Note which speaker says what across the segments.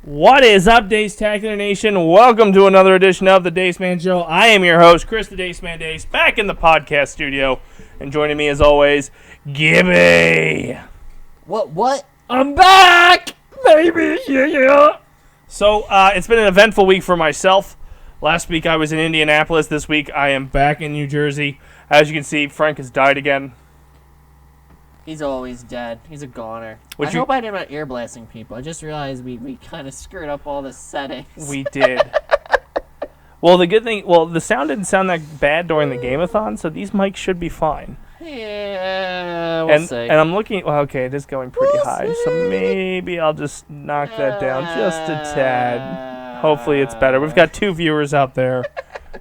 Speaker 1: What is up, Dace-tacular Nation? Welcome to another edition of the Dace Man Show. I am your host, Chris the Dace Man Dace, back in the podcast studio. And joining me, as always, Gibby.
Speaker 2: What? I'm back, baby, yeah.
Speaker 1: So, it's been an eventful week for myself. Last week, I was in Indianapolis. This week, I am back in New Jersey. As you can see, Frank has died again.
Speaker 2: He's always dead. He's a goner. I hope I didn't ear blasting people. I just realized we kind of screwed up all the settings.
Speaker 1: We did. Well, the good thing, the sound didn't sound that bad during the game-a-thon, so these mics should be fine.
Speaker 2: Yeah, we'll see.
Speaker 1: And I'm looking, well, okay, it is going pretty high, so maybe I'll just knock that down just a tad. Hopefully it's better. We've got 2 viewers out there,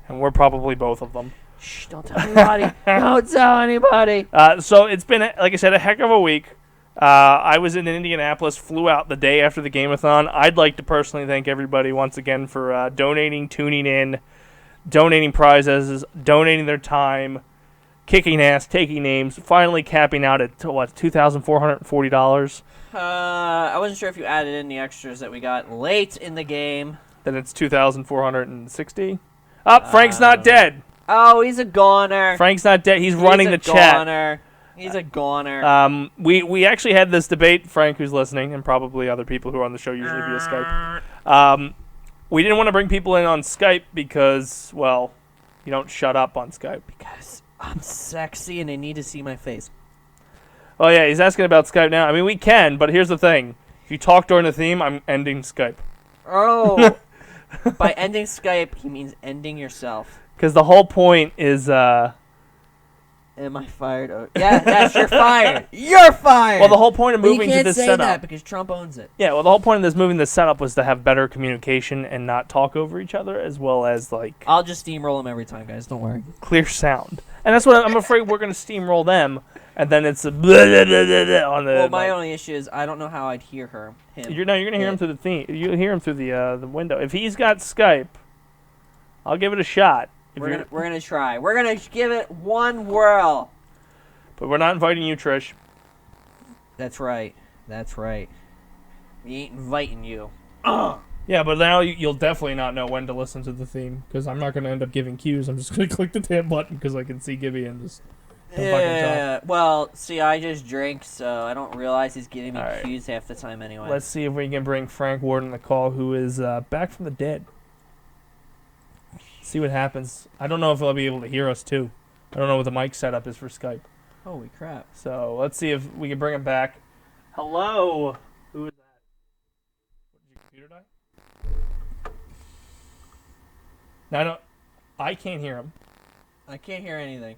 Speaker 1: and we're probably both of them.
Speaker 2: Shh, don't tell anybody. Don't tell anybody.
Speaker 1: So it's been, like I said, a heck of a week. I was in Indianapolis, flew out the day after the game-a-thon. I'd like to personally thank everybody once again for donating, tuning in, donating prizes, donating their time, kicking ass, taking names, finally capping out at, $2,440.
Speaker 2: I wasn't sure if you added in the extras that we got late in the game.
Speaker 1: Then it's $2,460. Frank's not dead.
Speaker 2: Oh, he's a goner.
Speaker 1: Frank's not dead. He's running the chat.
Speaker 2: Goner. He's a goner.
Speaker 1: We actually had this debate, Frank, who's listening, and probably other people who are on the show usually via Skype. We didn't want to bring people in on Skype because, well, you don't shut up on Skype.
Speaker 2: Because I'm sexy and they need to see my face.
Speaker 1: Oh, yeah, he's asking about Skype now. I mean, we can, but here's the thing. If you talk during the theme, I'm ending Skype.
Speaker 2: Oh. By ending Skype, he means ending yourself.
Speaker 1: Because the whole point is,
Speaker 2: Am I fired? Oh, yeah, yes, you're fired. You're fired.
Speaker 1: Well, the whole point of moving to this setup.
Speaker 2: You can't say that because Trump owns it.
Speaker 1: Yeah, well, the whole point of this moving this setup was to have better communication and not talk over each other, as well as, like...
Speaker 2: I'll just steamroll them every time, guys. Don't worry.
Speaker 1: Clear sound. And that's what I'm afraid we're going to steamroll them, and then it's a blah, blah, blah, blah, blah on the...
Speaker 2: Well, my only issue is I don't know how I'd hear him.
Speaker 1: You're going to hear him through the theme. You'll hear him through the window. If he's got Skype, I'll give it a shot.
Speaker 2: We're gonna try. We're gonna give it one whirl.
Speaker 1: But we're not inviting you, Trish.
Speaker 2: That's right. That's right. We ain't inviting you.
Speaker 1: Yeah, but now you'll definitely not know when to listen to the theme because I'm not going to end up giving cues. I'm just going to click the damn button because I can see Gibby and just fucking talk.
Speaker 2: Well, see, I just drink, so I don't realize he's giving me cues half the time anyway.
Speaker 1: Let's see if we can bring Frank Ward on the call, who is back from the dead. See what happens. I don't know if he'll be able to hear us, too. I don't know what the mic setup is for Skype.
Speaker 2: Holy crap.
Speaker 1: So, let's see if we can bring him back. Hello! Who is that? Did your computer die? No, I can't hear him.
Speaker 2: I can't hear anything.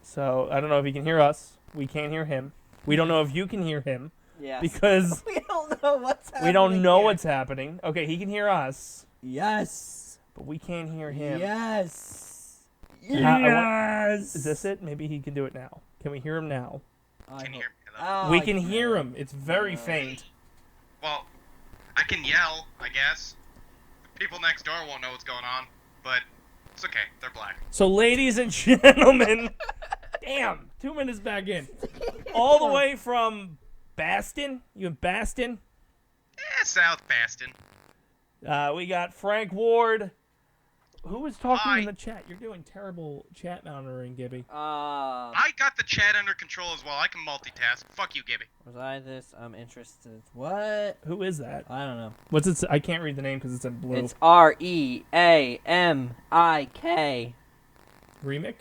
Speaker 1: So, I don't know if he can hear us. We can't hear him. We don't know if you can hear him.
Speaker 2: Yes.
Speaker 1: Because...
Speaker 2: we don't know what's happening.
Speaker 1: We don't know what's happening. Okay, he can hear us.
Speaker 2: Yes.
Speaker 1: But we can't hear him.
Speaker 2: Yes.
Speaker 1: Yes. Is this it? Maybe he can do it now. Can we hear him now?
Speaker 3: Can you hear me?
Speaker 2: Oh,
Speaker 1: we can hear him. It's very faint.
Speaker 3: Well, I can yell, I guess. The people next door won't know what's going on, but it's okay. They're black.
Speaker 1: So, ladies and gentlemen, damn, 2 minutes back in. All the way from Baston. You in Baston?
Speaker 3: Yeah, South Baston.
Speaker 1: We got Frank Ward. Who was talking
Speaker 3: Hi.
Speaker 1: in the chat? You're doing terrible chat monitoring, Gibby.
Speaker 3: I got the chat under control as well. I can multitask. Fuck you, Gibby.
Speaker 2: Was I this? I'm interested. What?
Speaker 1: Who is that?
Speaker 2: I don't know.
Speaker 1: What's it? I can't read the name because it's in blue.
Speaker 2: It's Reamik. Remik?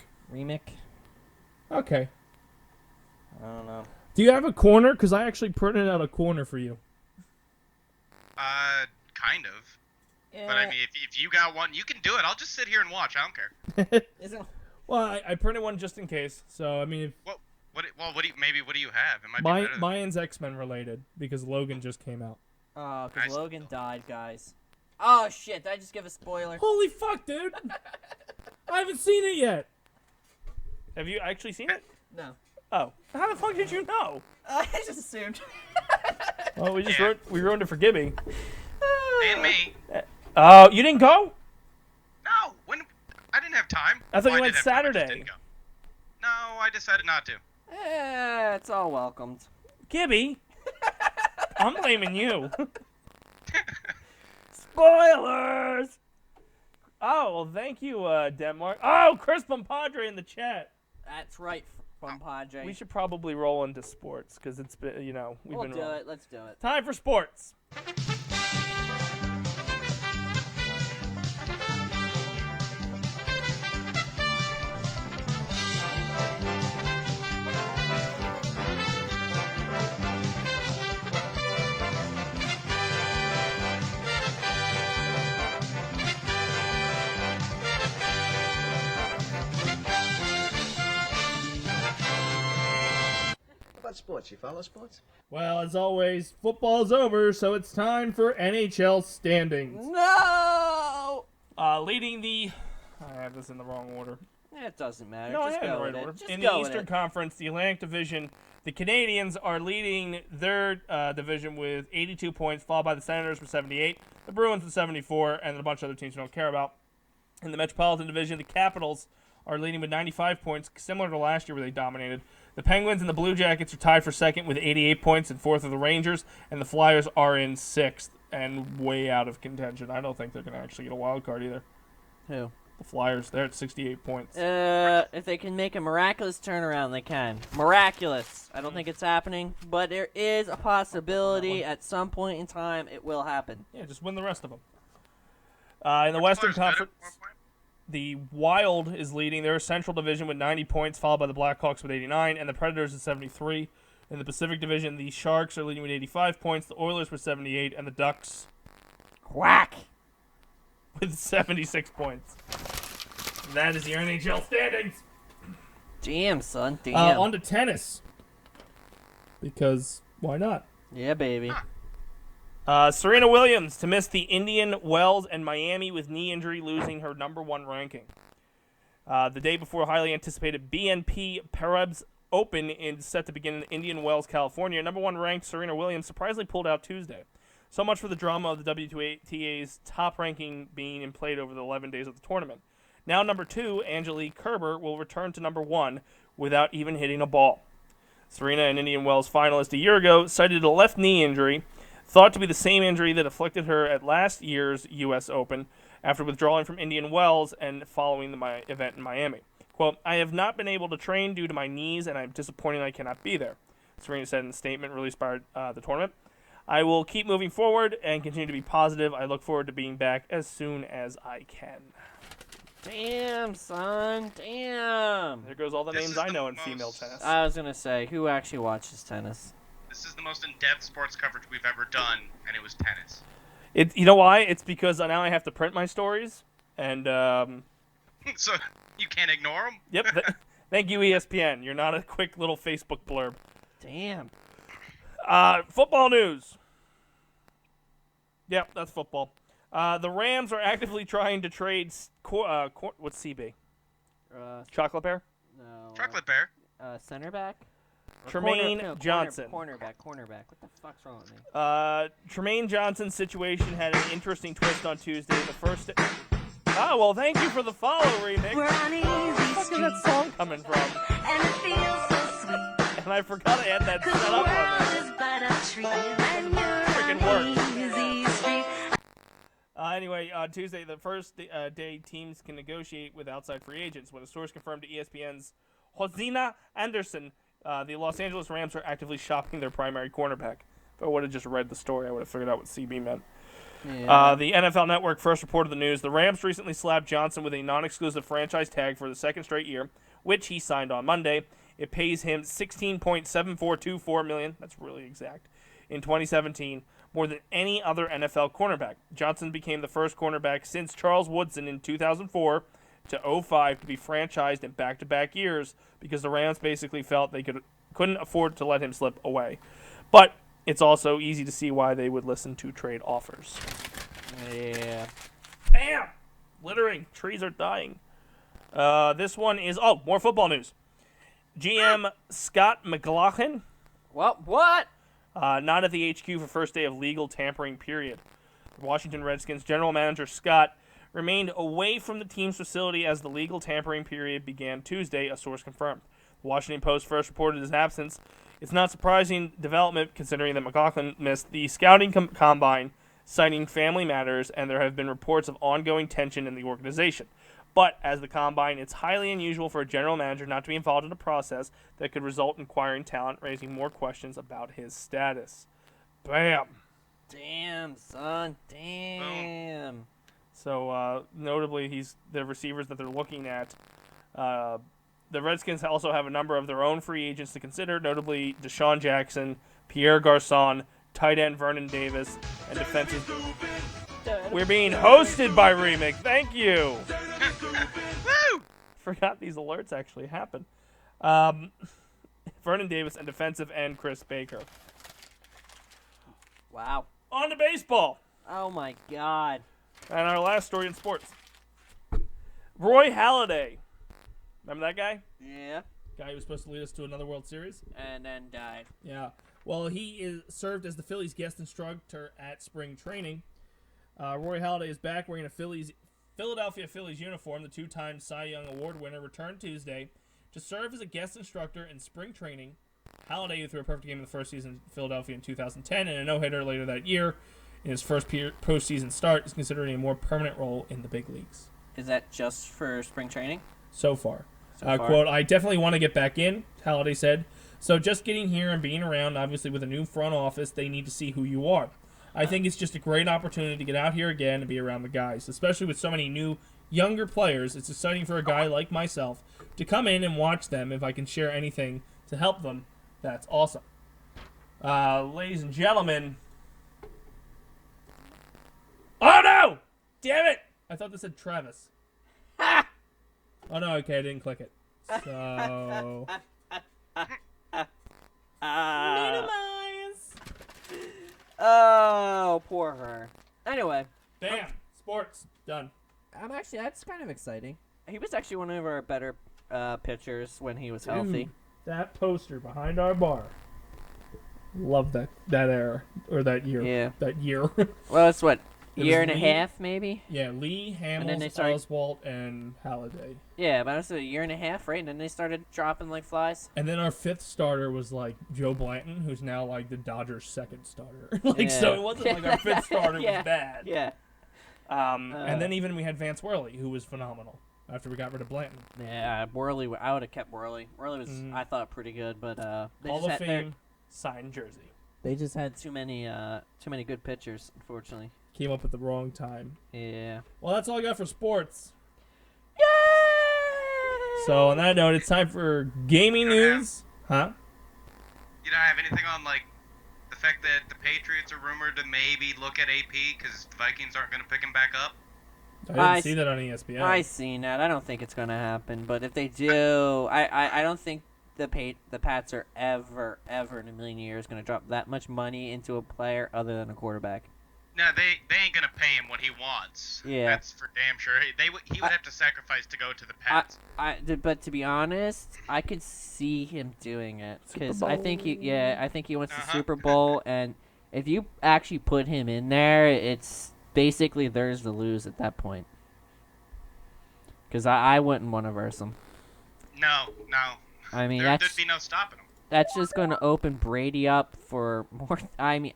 Speaker 1: Okay.
Speaker 2: I don't know.
Speaker 1: Do you have a corner? Because I actually printed out a corner for you.
Speaker 3: Kind of.
Speaker 2: Yeah.
Speaker 3: But I mean, if you got one, you can do it. I'll just sit here and watch. I don't care.
Speaker 1: Well, I printed one just in case. So I mean,
Speaker 3: What do you have? It might be better than...
Speaker 1: mine's X-Men related because Logan just came out.
Speaker 2: Oh, because Logan died, guys. Oh shit! Did I just give a spoiler?
Speaker 1: Holy fuck, dude! I haven't seen it yet. Have you actually seen it?
Speaker 2: No.
Speaker 1: Oh, how the fuck did you know?
Speaker 2: I just assumed.
Speaker 1: Well, we ruined it for Gibby.
Speaker 3: And me.
Speaker 1: Oh, you didn't go?
Speaker 3: No, I didn't have time.
Speaker 1: I thought you
Speaker 3: Well,
Speaker 1: went
Speaker 3: did have time, I just
Speaker 1: Saturday.
Speaker 3: didn't go. No, I decided not to.
Speaker 2: It's all welcomed.
Speaker 1: Gibby, I'm blaming you. Spoilers! Oh, well, thank you, Denmark. Oh, Chris Pompadre in the chat.
Speaker 2: That's right, Pompadre.
Speaker 1: We should probably roll into sports because it's been, we've been rolling.
Speaker 2: Let's do it.
Speaker 1: Time for sports.
Speaker 4: Sports. You follow sports?
Speaker 1: Well, as always, football's over, so it's time for NHL standings.
Speaker 2: No!
Speaker 1: Leading the... I have this in the wrong order.
Speaker 2: It doesn't matter.
Speaker 1: No,
Speaker 2: Just
Speaker 1: I have
Speaker 2: go
Speaker 1: the right
Speaker 2: with
Speaker 1: order.
Speaker 2: it. Just
Speaker 1: In
Speaker 2: go
Speaker 1: the
Speaker 2: with
Speaker 1: Eastern
Speaker 2: it.
Speaker 1: Conference, the Atlantic Division, the Canadians are leading their division with 82 points, followed by the Senators with 78, the Bruins with 74, and a bunch of other teams we don't care about. In the Metropolitan Division, the Capitals are leading with 95 points, similar to last year where they dominated. The Penguins and the Blue Jackets are tied for second with 88 points, and fourth are the Rangers, and the Flyers are in sixth and way out of contention. I don't think they're going to actually get a wild card either.
Speaker 2: Who?
Speaker 1: The Flyers, they're at 68 points.
Speaker 2: If they can make a miraculous turnaround, they can. Miraculous. I don't think it's happening, but there is a possibility at some point in time it will happen.
Speaker 1: Yeah, just win the rest of them. In the Western Conference, the Wild is leading their Central Division with 90 points, followed by the Blackhawks with 89, and the Predators at 73. In the Pacific Division, the Sharks are leading with 85 points, the Oilers with 78, and the Ducks
Speaker 2: Quack!
Speaker 1: with 76 points. And that is the NHL standings.
Speaker 2: Damn, son. Damn.
Speaker 1: On to tennis. Because why not?
Speaker 2: Yeah, baby.
Speaker 1: Serena Williams to miss the Indian Wells and Miami with knee injury, losing her number 1 ranking. The day before highly anticipated BNP Paribas Open is set to begin in Indian Wells, California. Number 1 ranked Serena Williams surprisingly pulled out Tuesday. So much for the drama of the WTA's top ranking being played over the 11 days of the tournament. Now number 2, Angelique Kerber, will return to number 1 without even hitting a ball. Serena, an Indian Wells finalist a year ago, cited a left knee injury, thought to be the same injury that afflicted her at last year's U.S. Open after withdrawing from Indian Wells and following the event in Miami. Quote, "I have not been able to train due to my knees, and I'm disappointed I cannot be there," Serena said in a statement released by the tournament. "I will keep moving forward and continue to be positive. I look forward to being back as soon as I can."
Speaker 2: Damn, son. Damn.
Speaker 1: There goes all the names I know in female tennis.
Speaker 2: I was going to say, who actually watches tennis?
Speaker 3: This is the most in-depth sports coverage we've ever done, and it was tennis.
Speaker 1: You know why? It's because now I have to print my stories, and
Speaker 3: So you can't ignore them?
Speaker 1: Yep. Thank you, ESPN. You're not a quick little Facebook blurb.
Speaker 2: Damn.
Speaker 1: Football news. Yep, that's football. The Rams are actively trying to trade. What's CB? Chocolate Bear?
Speaker 2: No.
Speaker 3: Chocolate Bear.
Speaker 2: Center back?
Speaker 1: Tremaine Johnson.
Speaker 2: Cornerback. What the fuck's wrong with me?
Speaker 1: Tremaine Johnson's situation had an interesting twist on Tuesday. The first. Well, thank you for the follow, Remix.
Speaker 5: We're on easy
Speaker 1: Where the fuck is that song coming from?
Speaker 5: and it feels so sweet.
Speaker 1: And I forgot I had that set up on there.
Speaker 5: Is but a tree, and you're
Speaker 1: Freaking
Speaker 5: on
Speaker 1: works.
Speaker 5: easy street.
Speaker 1: Anyway, Tuesday, the first day teams can negotiate with outside free agents. When a source confirmed to ESPN's Josina Anderson, the Los Angeles Rams are actively shopping their primary cornerback. If I would have just read the story, I would have figured out what CB meant.
Speaker 2: Yeah.
Speaker 1: The NFL Network first reported the news. The Rams recently slapped Johnson with a non-exclusive franchise tag for the second straight year, which he signed on Monday. It pays him $16.7424 million. That's really exact. In 2017, more than any other NFL cornerback. Johnson became the first cornerback since Charles Woodson in 2004 to 2005 to be franchised in back-to-back years because the Rams basically felt they couldn't afford to let him slip away. But it's also easy to see why they would listen to trade offers.
Speaker 2: Yeah.
Speaker 1: Bam! Littering. Trees are dying. This one is... more football news. GM Scott McLaughlin.
Speaker 2: What?
Speaker 1: Not at the HQ for first day of legal tampering period. Washington Redskins general manager Scott remained away from the team's facility as the legal tampering period began Tuesday, a source confirmed. The Washington Post first reported his absence. It's not surprising development considering that McLaughlin missed the scouting combine citing family matters, and there have been reports of ongoing tension in the organization. But, as the Combine, it's highly unusual for a general manager not to be involved in a process that could result in acquiring talent, raising more questions about his status. Bam!
Speaker 2: Damn, son. Damn.
Speaker 1: So, notably, the receivers that they're looking at. The Redskins also have a number of their own free agents to consider, notably Deshaun Jackson, Pierre Garçon, tight end Vernon Davis, and defensive. We're being hosted by Remix. Thank you.
Speaker 3: Woo!
Speaker 1: Forgot these alerts actually happen. Vernon Davis and defensive end Chris Baker.
Speaker 2: Wow.
Speaker 1: On to baseball.
Speaker 2: Oh my God.
Speaker 1: And our last story in sports. Roy Halladay. Remember that guy?
Speaker 2: Yeah.
Speaker 1: Guy who was supposed to lead us to another World Series?
Speaker 2: And then died.
Speaker 1: Yeah. Well, he served as the Phillies guest instructor at spring training. Roy Halladay is back wearing a Philadelphia Phillies uniform. The two-time Cy Young Award winner returned Tuesday to serve as a guest instructor in spring training. Halladay, who threw a perfect game in the first season in Philadelphia in 2010 and a no-hitter later that year in his first postseason start, is considering a more permanent role in the big leagues.
Speaker 2: Is that just for spring training?
Speaker 1: So far.
Speaker 2: So far.
Speaker 1: Quote, I definitely want to get back in, Halladay said. So just getting here and being around, obviously with a new front office, they need to see who you are. I think it's just a great opportunity to get out here again and be around the guys, especially with so many new, younger players. It's exciting for a guy like myself to come in and watch them. If I can share anything to help them, that's awesome. Ladies and gentlemen. Oh, no! Damn it! I thought this said Travis. Oh, no, okay, I didn't click it. So...
Speaker 2: Minimize. Oh, poor her. Anyway.
Speaker 1: Bam! Sports. Done.
Speaker 2: That's kind of exciting. He was actually one of our better pitchers when he was healthy.
Speaker 1: Dude, that poster behind our bar. Love that era. Or that year.
Speaker 2: Yeah.
Speaker 1: That year.
Speaker 2: Well, it's what?
Speaker 1: It
Speaker 2: Year
Speaker 1: was
Speaker 2: and a
Speaker 1: Lee-
Speaker 2: half, maybe?
Speaker 1: Yeah, Lee,
Speaker 2: then they
Speaker 1: Hamels,
Speaker 2: started-
Speaker 1: Oswalt, and Halladay.
Speaker 2: Yeah, but it was a year and a half, right? And then they started dropping like flies.
Speaker 1: And then our fifth starter was like Joe Blanton, who's now like the Dodgers' second starter. So
Speaker 2: Yeah.
Speaker 1: it wasn't like our fifth starter
Speaker 2: Yeah.
Speaker 1: was bad.
Speaker 2: Yeah.
Speaker 1: And then even we had Vance Worley, who was phenomenal after we got rid of Blanton.
Speaker 2: Yeah, Worley. I would have kept Worley. Worley was, I thought, pretty good, but they
Speaker 1: Hall
Speaker 2: just
Speaker 1: of
Speaker 2: had,
Speaker 1: Fame, signed jersey.
Speaker 2: they just had too many good pitchers, unfortunately.
Speaker 1: Came up at the wrong time.
Speaker 2: Yeah.
Speaker 1: Well, that's all I got for sports.
Speaker 2: Yay!
Speaker 1: So on that note, it's time for gaming news. Huh?
Speaker 3: You don't have anything on, like, the fact that the Patriots are rumored to maybe look at AP because the Vikings aren't going to pick him back up?
Speaker 1: I didn't see that on ESPN.
Speaker 2: I seen that. I don't think it's gonna happen, but if they do, I don't think the Pats are ever in a million years gonna drop that much money into a player other than a quarterback.
Speaker 3: No, they ain't going to pay him what he wants.
Speaker 2: Yeah.
Speaker 3: That's for damn sure. He would have to sacrifice to go to the Pats.
Speaker 2: But to be honest, I could see him doing it because I think he wants the Super Bowl, and if you actually put him in there, it's basically theirs to lose at that point. Because I wouldn't want to verse him.
Speaker 3: No.
Speaker 2: I mean,
Speaker 3: There'd be no stopping him.
Speaker 2: that's just going to open Brady up for more. I mean,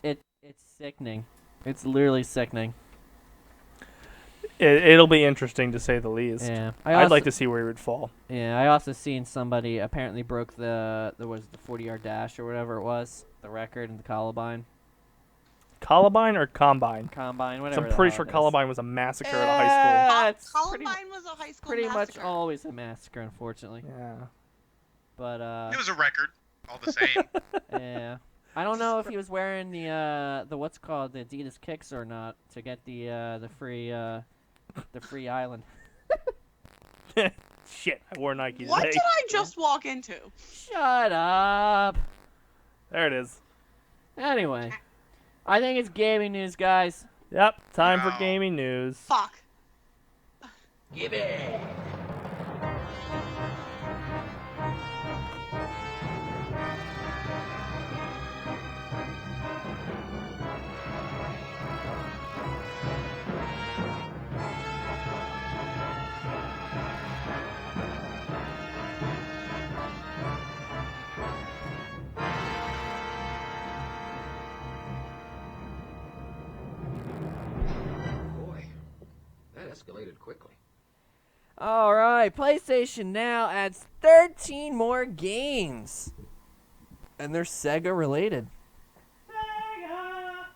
Speaker 2: it's sickening. It's literally sickening.
Speaker 1: It'll be interesting to say the least.
Speaker 2: Yeah,
Speaker 1: I'd like to see where he would fall.
Speaker 2: Yeah, I also seen somebody apparently broke the 40-yard dash or whatever it was, the record in the Columbine.
Speaker 1: Columbine or Combine?
Speaker 2: Combine,
Speaker 1: 'Cause
Speaker 2: whatever.
Speaker 1: I'm pretty
Speaker 2: the
Speaker 1: sure
Speaker 2: hell it is.
Speaker 1: Columbine was a massacre at a high
Speaker 2: It's pretty,
Speaker 6: Columbine was a high school
Speaker 2: pretty much
Speaker 6: massacre.
Speaker 2: always a massacre, unfortunately.
Speaker 1: school. Yeah.
Speaker 2: But
Speaker 3: It was a record, all the same.
Speaker 2: yeah, I don't know if he was wearing the what's called the Adidas kicks or not to get the free island.
Speaker 1: Shit, I wore Nike
Speaker 6: What
Speaker 1: today.
Speaker 6: did I just walk into?
Speaker 2: Shut up.
Speaker 1: There it is.
Speaker 2: Anyway, I think it's gaming news, guys.
Speaker 1: Yep, time for
Speaker 3: Wow.
Speaker 1: gaming news.
Speaker 6: Fuck.
Speaker 4: escalated quickly.
Speaker 2: All right, PlayStation now adds 13 more games, and they're Sega related.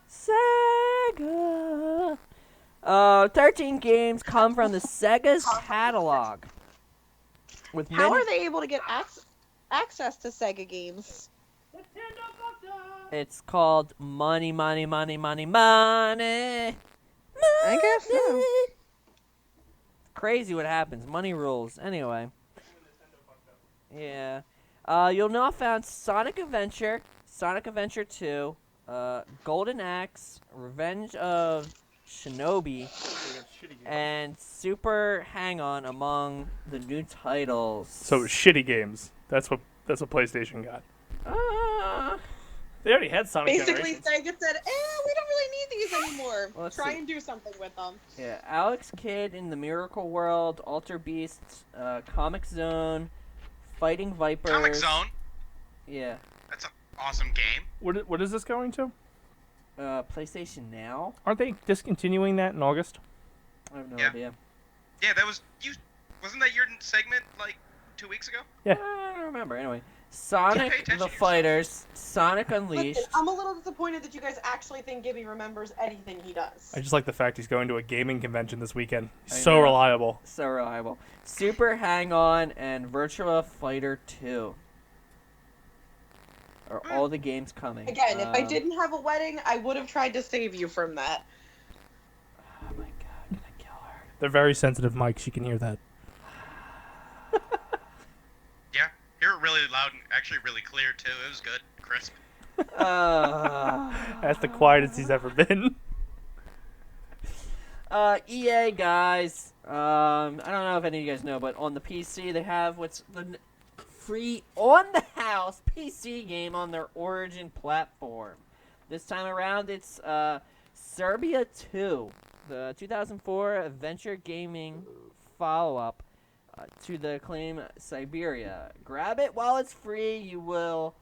Speaker 2: Sega. 13 games come from the Sega's catalog. With
Speaker 6: How
Speaker 2: many,
Speaker 6: are they able to get access to Sega games?
Speaker 2: it's called money, money, money, money, money.
Speaker 6: I guess so.
Speaker 2: Crazy what happens. Money rules. Anyway. Yeah. You'll now found Sonic Adventure, Sonic Adventure 2, Golden Axe, Revenge of Shinobi, and Super Hang-On among the new titles.
Speaker 1: So shitty games. That's what PlayStation got. They already had Sonic
Speaker 6: Basically,
Speaker 1: Generations.
Speaker 6: Sega said, we don't really need these anymore.
Speaker 2: Well, let's
Speaker 6: Try
Speaker 2: see.
Speaker 6: and do something with them.
Speaker 2: Yeah, Alex Kidd in the Miracle World, Alter Beasts, Comic Zone, Fighting Vipers.
Speaker 3: Comic Zone.
Speaker 2: Yeah.
Speaker 3: That's an awesome game.
Speaker 1: What is this going to?
Speaker 2: PlayStation Now?
Speaker 1: Aren't they discontinuing that in August?
Speaker 2: I have no
Speaker 3: Yeah.
Speaker 2: idea.
Speaker 3: Yeah, that was you. Wasn't that your segment like 2 weeks ago?
Speaker 2: I don't remember. Anyway, Sonic
Speaker 3: Pay attention
Speaker 2: the
Speaker 3: to yourself.
Speaker 2: Fighters, Sonic Unleashed.
Speaker 6: Listen, I'm a little disappointed that you guys actually think Gibby remembers anything he does.
Speaker 1: I just like the fact he's going to a gaming convention this weekend. He's
Speaker 2: I
Speaker 1: so
Speaker 2: know.
Speaker 1: reliable.
Speaker 2: So reliable. Super Hang-On and Virtua Fighter 2 are all the games coming.
Speaker 6: Again, if I didn't have a wedding, I would have tried to save you from that.
Speaker 2: Oh my god, can I kill her?
Speaker 1: They're very sensitive mics. You can hear that.
Speaker 3: Yeah, hear it really loud and actually really clear too. It was good, crisp.
Speaker 1: That's the quietest he's ever been.
Speaker 2: EA guys. I don't know if any of you guys know, but on the PC they have what's the free on the house PC game on their Origin platform. This time around, it's Serbia 2, the 2004 adventure gaming follow-up to the acclaimed Siberia. Grab it while it's free. You will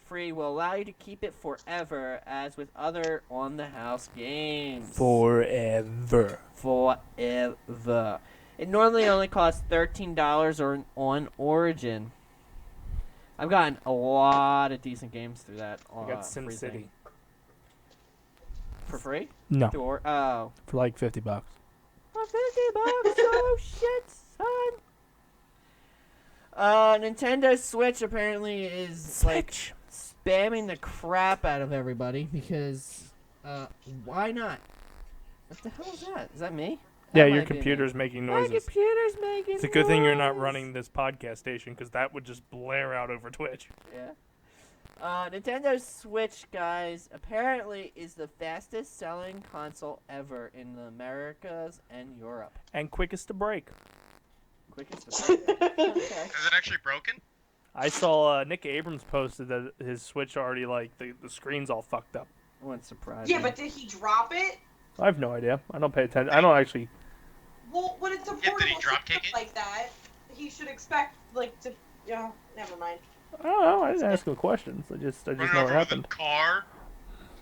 Speaker 2: free will allow you to keep it forever, as with other on the house games.
Speaker 1: Forever.
Speaker 2: Forever. It normally only costs $13 or on Origin. I've gotten a lot of decent games through that.
Speaker 1: I got
Speaker 2: free
Speaker 1: SimCity.
Speaker 2: thing. For free?
Speaker 1: No,
Speaker 2: Through oh.
Speaker 1: for like $50.
Speaker 2: For $50? Oh shit, son. Nintendo Switch apparently is like spamming the crap out of everybody because why not? What the hell is that? Is that me?
Speaker 1: Yeah,
Speaker 2: That
Speaker 1: your
Speaker 2: might be me.
Speaker 1: computer's making
Speaker 2: My
Speaker 1: noises.
Speaker 2: computer's making
Speaker 1: It's a good thing you're not
Speaker 2: noise.
Speaker 1: running this podcast station, because that would just blare out over Twitch.
Speaker 2: Yeah. Nintendo Switch, guys, apparently is the fastest selling console ever in the Americas and Europe.
Speaker 1: And quickest to break.
Speaker 2: Quickest to okay.
Speaker 3: Is it actually broken?
Speaker 1: I saw Nick Abrams posted that his Switch already, like, the screen's all fucked up.
Speaker 2: Wouldn't surprise
Speaker 6: Yeah,
Speaker 2: me.
Speaker 6: but did he drop it?
Speaker 1: I have no idea. I don't pay attention. I don't actually...
Speaker 6: Well, when it's a
Speaker 3: did he
Speaker 6: portable
Speaker 3: drop
Speaker 6: system
Speaker 3: kick it?
Speaker 6: like that, he should expect, like, to... Yeah, never mind.
Speaker 1: I don't know. I didn't ask him questions. I just
Speaker 3: Running
Speaker 1: know what
Speaker 3: over
Speaker 1: happened.
Speaker 3: with a car?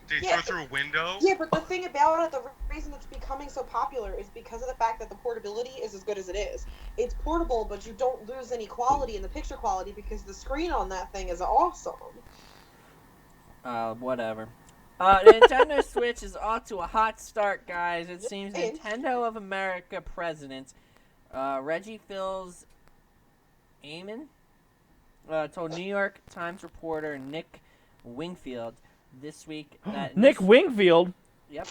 Speaker 3: Did he
Speaker 6: Yeah.
Speaker 3: throw through a window?
Speaker 6: Yeah, but the thing about it, the reason it's becoming so popular is because of the fact that the portability is as good as it is. It's portable, but you don't lose any quality in the picture quality because the screen on that thing is awesome.
Speaker 2: Whatever. Nintendo Switch is off to a hot start, guys. It seems
Speaker 6: Hey.
Speaker 2: Nintendo of America president Reggie Fils-Aimé told New York Times reporter Nick Wingfield this week that
Speaker 1: Nick Wingfield?
Speaker 2: Yep,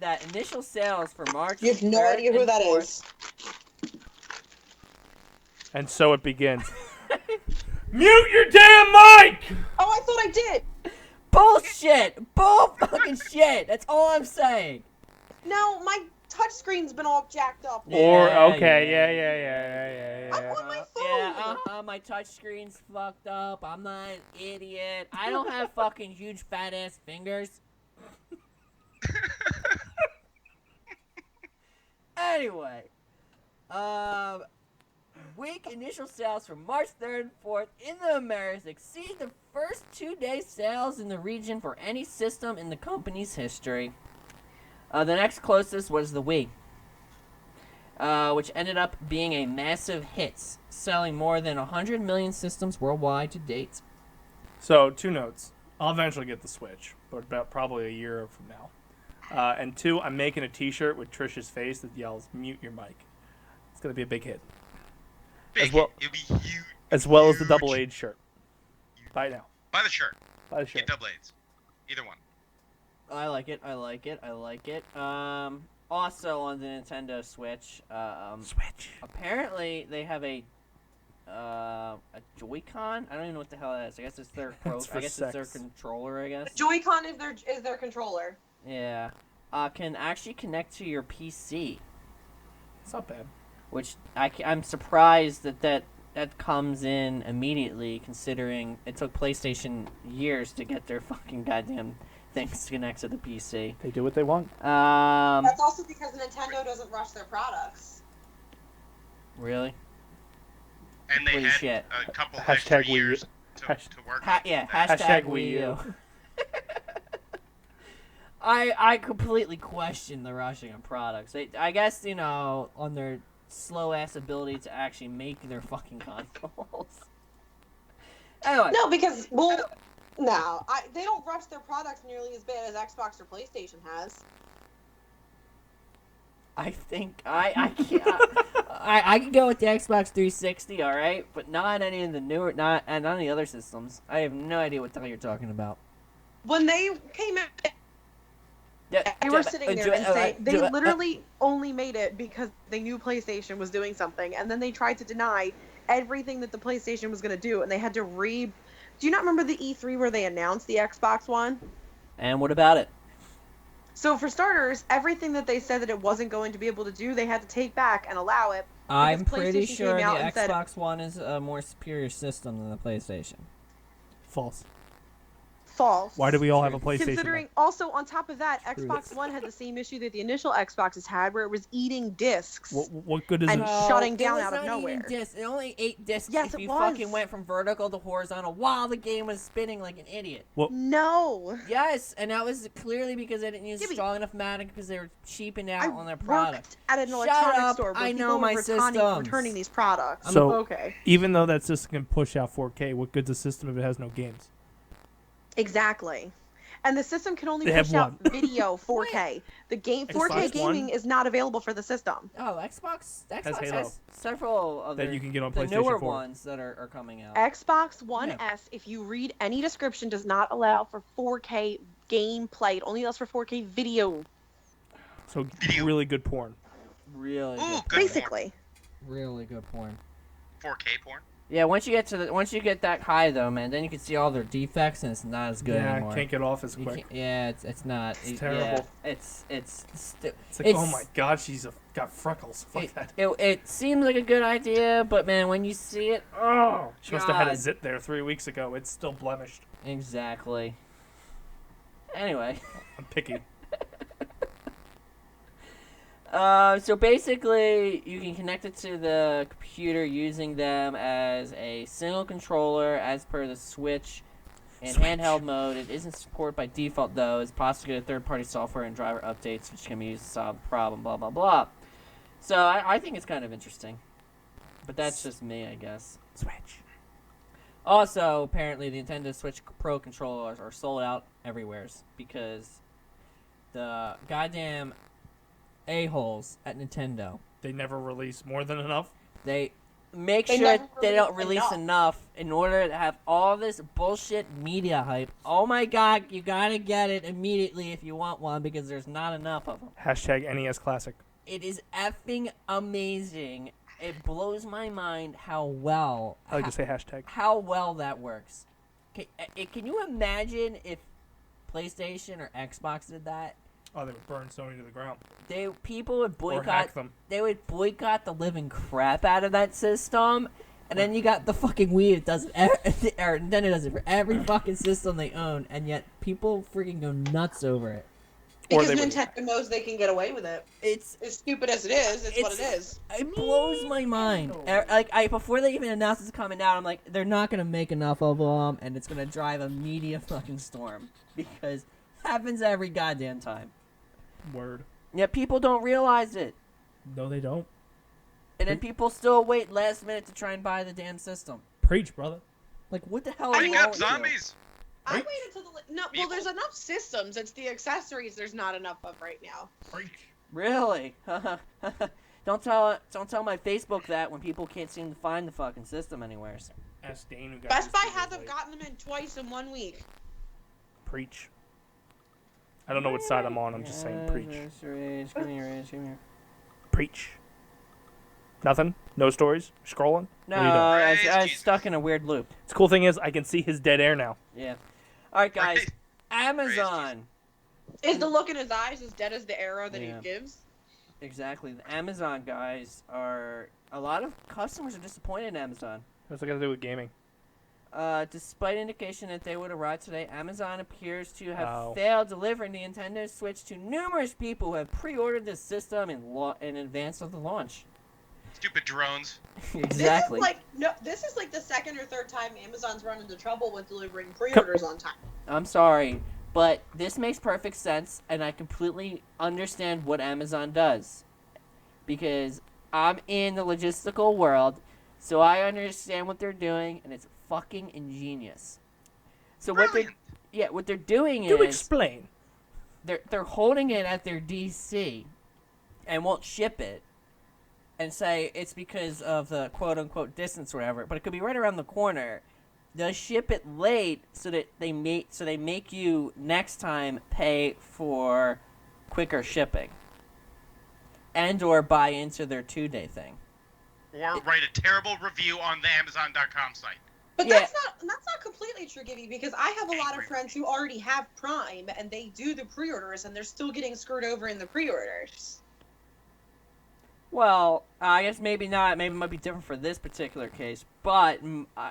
Speaker 2: that initial sales for March.
Speaker 6: You have no
Speaker 2: 3rd
Speaker 6: idea who
Speaker 2: and
Speaker 6: that
Speaker 2: 4th
Speaker 6: is.
Speaker 1: And so it begins. Mute your damn mic!
Speaker 6: Oh, I thought I did!
Speaker 2: Bullshit! Bull fucking shit! That's all I'm saying.
Speaker 6: No, my touchscreen's been all jacked up.
Speaker 1: Or,
Speaker 2: Yeah,
Speaker 1: okay,
Speaker 2: yeah.
Speaker 1: yeah.
Speaker 6: I'm on my phone!
Speaker 2: Yeah, my touchscreen's fucked up. I'm not an idiot. I don't have fucking huge fat ass fingers. Anyway, week initial sales from March 3rd and 4th in the Americas exceed the first 2-day sales in the region for any system in the company's history. The next closest was the Wii. which ended up being a massive hit, selling more than 100 million systems worldwide to date.
Speaker 1: So, 2 notes. I'll eventually get the Switch, but about probably a year from now. And 2, I'm making a T-shirt with Trish's face that yells, "Mute your mic." It's going to be a big hit.
Speaker 3: Big
Speaker 1: As well-
Speaker 3: hit. It'll be huge.
Speaker 1: As well as the
Speaker 3: Huge.
Speaker 1: double A's shirt. Buy it now.
Speaker 3: Buy the shirt.
Speaker 1: Buy the shirt.
Speaker 3: Get double A's. Either one.
Speaker 2: I like it. Also on the Nintendo Switch,
Speaker 1: Switch.
Speaker 2: apparently they have a Joy-Con. I don't even know what the hell that is. I guess it's their
Speaker 1: It's for
Speaker 2: it's their
Speaker 1: sex.
Speaker 2: controller. I guess.
Speaker 6: Joy-Con is their controller.
Speaker 2: Yeah. Can actually connect to your PC,
Speaker 1: It's not bad.
Speaker 2: which I'm surprised that comes in immediately, considering it took PlayStation years to get their fucking goddamn things to connect to the PC.
Speaker 1: They do what they want.
Speaker 6: That's also because Nintendo doesn't rush their products.
Speaker 2: Really?
Speaker 3: And they
Speaker 2: Holy
Speaker 3: had
Speaker 2: shit.
Speaker 3: a couple
Speaker 1: Hashtag
Speaker 3: extra
Speaker 1: Wii U.
Speaker 3: years to work on
Speaker 2: Yeah,
Speaker 3: that.
Speaker 2: hashtag Wii U. I completely question the rushing of products. I guess, on their slow ass ability to actually make their fucking consoles. Anyway.
Speaker 6: No, because they don't rush their products nearly as bad as Xbox or PlayStation has.
Speaker 2: I think I can go with the Xbox 360, all right, but not any of the newer, not any of the other systems. I have no idea what the hell you're talking about.
Speaker 6: When they came out, they were sitting there and saying they literally only made it because they knew PlayStation was doing something, and then they tried to deny everything that the PlayStation was going to do, and they had to Do you not remember the E3 where they announced the Xbox One?
Speaker 2: And what about it?
Speaker 6: So for starters, everything that they said that it wasn't going to be able to do, they had to take back and allow it.
Speaker 2: I'm
Speaker 6: because
Speaker 2: pretty
Speaker 6: PlayStation
Speaker 2: sure the
Speaker 6: came out and said-
Speaker 2: Xbox One is a more superior system than the PlayStation.
Speaker 1: False.
Speaker 6: False.
Speaker 1: Why do we all have a PlayStation?
Speaker 6: Considering, also on top of that,
Speaker 1: True.
Speaker 6: Xbox One had the same issue that the initial Xboxes had, where it was eating discs.
Speaker 1: What good is
Speaker 6: And
Speaker 1: it?
Speaker 6: shutting down
Speaker 2: it was
Speaker 6: out of
Speaker 2: not
Speaker 6: nowhere.
Speaker 2: Eating discs. It only ate discs
Speaker 6: Yes,
Speaker 2: if
Speaker 6: it
Speaker 2: you
Speaker 6: was.
Speaker 2: fucking went from vertical to horizontal while the game was spinning like an idiot.
Speaker 6: No.
Speaker 2: Yes, and that was clearly because they didn't use
Speaker 6: Gibby,
Speaker 2: strong enough matic because they were cheaping out
Speaker 6: I
Speaker 2: on their product.
Speaker 6: worked at an
Speaker 2: Shut
Speaker 6: electronics
Speaker 2: up,
Speaker 6: store where
Speaker 2: I
Speaker 6: people
Speaker 2: know
Speaker 6: were
Speaker 2: my systems.
Speaker 6: returning these products.
Speaker 1: So-
Speaker 6: okay.
Speaker 1: Even though that system can push out 4K, what good's a system if it has no games?
Speaker 6: Exactly. And the system can only
Speaker 1: They
Speaker 6: push
Speaker 1: have
Speaker 6: out
Speaker 1: one.
Speaker 6: video 4K. The game 4K
Speaker 1: Xbox
Speaker 6: gaming
Speaker 1: One?
Speaker 6: is not available for the system.
Speaker 2: Oh, Xbox
Speaker 1: Halo.
Speaker 2: has several of
Speaker 1: That you can get on
Speaker 2: the
Speaker 1: PlayStation
Speaker 2: newer
Speaker 1: 4.
Speaker 2: ones that are coming out.
Speaker 6: Xbox One
Speaker 2: Yeah.
Speaker 6: S, if you read any description, does not allow for 4K gameplay. It only allows for 4K video,
Speaker 1: So
Speaker 3: Video.
Speaker 1: really good porn.
Speaker 2: Really
Speaker 3: Ooh,
Speaker 2: good,
Speaker 3: good
Speaker 6: basically.
Speaker 2: really good porn.
Speaker 3: 4K porn.
Speaker 2: Yeah, once you get that high though, man, then you can see all their defects and it's not as good
Speaker 1: yeah,
Speaker 2: anymore.
Speaker 1: can't get off as
Speaker 2: You
Speaker 1: quick.
Speaker 2: yeah, it's not.
Speaker 1: It's terrible.
Speaker 2: Yeah, it's
Speaker 1: It's like,
Speaker 2: it's-
Speaker 1: oh my god, she's got freckles. Fuck that.
Speaker 2: it seems like a good idea, but man, when you see it, oh,
Speaker 1: She must have had a
Speaker 2: God.
Speaker 1: zit there 3 weeks ago. It's still blemished.
Speaker 2: Exactly. Anyway.
Speaker 1: I'm picky.
Speaker 2: So basically, you can connect it to the computer using them as a single controller, as per the Switch. In
Speaker 1: Switch.
Speaker 2: handheld mode, it isn't supported by default though. It's possible to get third-party software and driver updates, which can be used to solve the problem. Blah blah blah. So I think it's kind of interesting, but that's just me, I guess.
Speaker 1: Switch.
Speaker 2: Also, apparently, the Nintendo Switch Pro controllers are sold out everywhere because the goddamn a-holes at Nintendo,
Speaker 1: They never release more than enough.
Speaker 2: they make
Speaker 6: They
Speaker 2: sure
Speaker 6: never
Speaker 2: they don't
Speaker 6: release
Speaker 2: release enough in order to have all this bullshit media hype. Oh my god, you gotta get it immediately if you want one because there's not enough of them.
Speaker 1: Hashtag NES Classic.
Speaker 2: It is effing amazing. It blows my mind how well
Speaker 1: I like to say hashtag.
Speaker 2: how well that works. Can you imagine if PlayStation or Xbox did that?
Speaker 1: Oh, they would burn Sony to the ground.
Speaker 2: People would
Speaker 1: Or hack
Speaker 2: boycott.
Speaker 1: them.
Speaker 2: They would boycott the living crap out of that system, and then you got the fucking Wii that does it, or Nintendo does it for every fucking system they own, and yet people freaking go nuts over it.
Speaker 1: Or
Speaker 6: Because
Speaker 1: they would-
Speaker 6: Nintendo knows they can get away with it.
Speaker 2: It's
Speaker 6: As stupid as it is, it's what it is.
Speaker 2: It blows my mind. Like before they even announced it's coming out, I'm like, they're not gonna make enough of them, and it's gonna drive a media fucking storm because it happens every goddamn time.
Speaker 1: Word.
Speaker 2: Yet people don't realize it.
Speaker 1: No, they don't.
Speaker 2: And then people still wait last minute to try and buy the damn system.
Speaker 7: Preach, brother.
Speaker 2: Like, what the hell
Speaker 3: Wake
Speaker 2: is wrong
Speaker 3: up,
Speaker 2: with you?
Speaker 3: zombies!
Speaker 6: I waited till no. Well,
Speaker 3: People-
Speaker 6: there's enough systems. It's the accessories there's not enough of right now.
Speaker 2: Really? Don't tell my Facebook that when people can't seem to find the fucking system anywhere.
Speaker 1: Ask Dane who got
Speaker 6: Best
Speaker 1: his
Speaker 6: Buy
Speaker 1: 2 days
Speaker 6: had them
Speaker 1: late.
Speaker 6: gotten them in twice in 1 week.
Speaker 1: Preach. I don't know what side I'm on. I'm just saying preach.
Speaker 2: Give me your.
Speaker 1: Preach. Nothing? No stories? Scrolling?
Speaker 2: No,
Speaker 1: What are you doing?
Speaker 3: Praise
Speaker 2: I was
Speaker 3: Jesus.
Speaker 2: stuck in a weird loop.
Speaker 1: The cool thing is I can see his dead air now.
Speaker 2: Yeah. All right, guys.
Speaker 3: Praise-
Speaker 2: Amazon.
Speaker 6: Is the look in his eyes as dead as the arrow that
Speaker 2: Yeah.
Speaker 6: he gives?
Speaker 2: Exactly. The Amazon guys are. A lot of customers are disappointed in Amazon.
Speaker 1: What's that got to do with gaming?
Speaker 2: Despite indication that they would arrive today, Amazon appears to have
Speaker 1: Oh.
Speaker 2: failed delivering the Nintendo Switch to numerous people who have pre-ordered the system in advance of the launch.
Speaker 3: Stupid drones.
Speaker 2: Exactly.
Speaker 6: This is like the second or third time Amazon's run into trouble with delivering pre-orders on time.
Speaker 2: I'm sorry, but this makes perfect sense, and I completely understand what Amazon does. Because I'm in the logistical world, so I understand what they're doing, and it's fucking ingenious. So
Speaker 3: Brilliant.
Speaker 2: what they're doing
Speaker 1: Do
Speaker 2: is
Speaker 1: explain.
Speaker 2: they're holding it at their DC and won't ship it and say it's because of the quote unquote distance or whatever, but it could be right around the corner. They'll ship it late so that they make you next time pay for quicker shipping and or buy into their 2-day thing.
Speaker 3: Or write a terrible review on the Amazon.com site.
Speaker 6: But
Speaker 2: Yeah.
Speaker 6: that's not completely true, Gibby, because I have a lot of friends who already have Prime and they do the pre-orders and they're still getting screwed over in the pre-orders.
Speaker 2: Well, I guess maybe not. Maybe it might be different for this particular case. But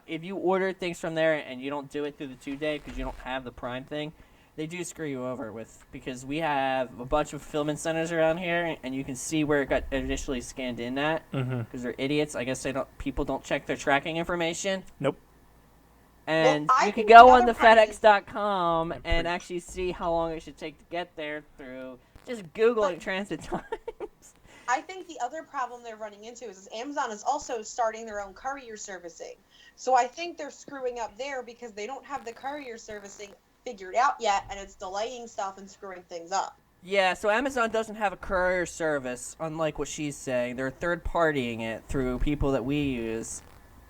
Speaker 2: if you order things from there and you don't do it through the 2-day because you don't have the Prime thing, they do screw you over because we have a bunch of fulfillment centers around here, and you can see where it got initially scanned in at
Speaker 1: Mm-hmm.
Speaker 2: because they're idiots. I guess people don't check their tracking information.
Speaker 1: Nope.
Speaker 2: And
Speaker 6: Well, I
Speaker 2: you can
Speaker 6: think
Speaker 2: go
Speaker 6: the
Speaker 2: on
Speaker 6: other
Speaker 2: the
Speaker 6: part is-
Speaker 2: FedEx.com
Speaker 1: Yeah,
Speaker 2: and
Speaker 1: preach.
Speaker 2: actually see how long it should take to get there through just Googling transit times.
Speaker 6: I think the other problem they're running into is Amazon is also starting their own courier servicing. So I think they're screwing up there because they don't have the courier servicing figured out yet, and it's delaying stuff and screwing things up.
Speaker 2: Yeah, so Amazon doesn't have a courier service, unlike what she's saying. They're third-partying it through people that we use.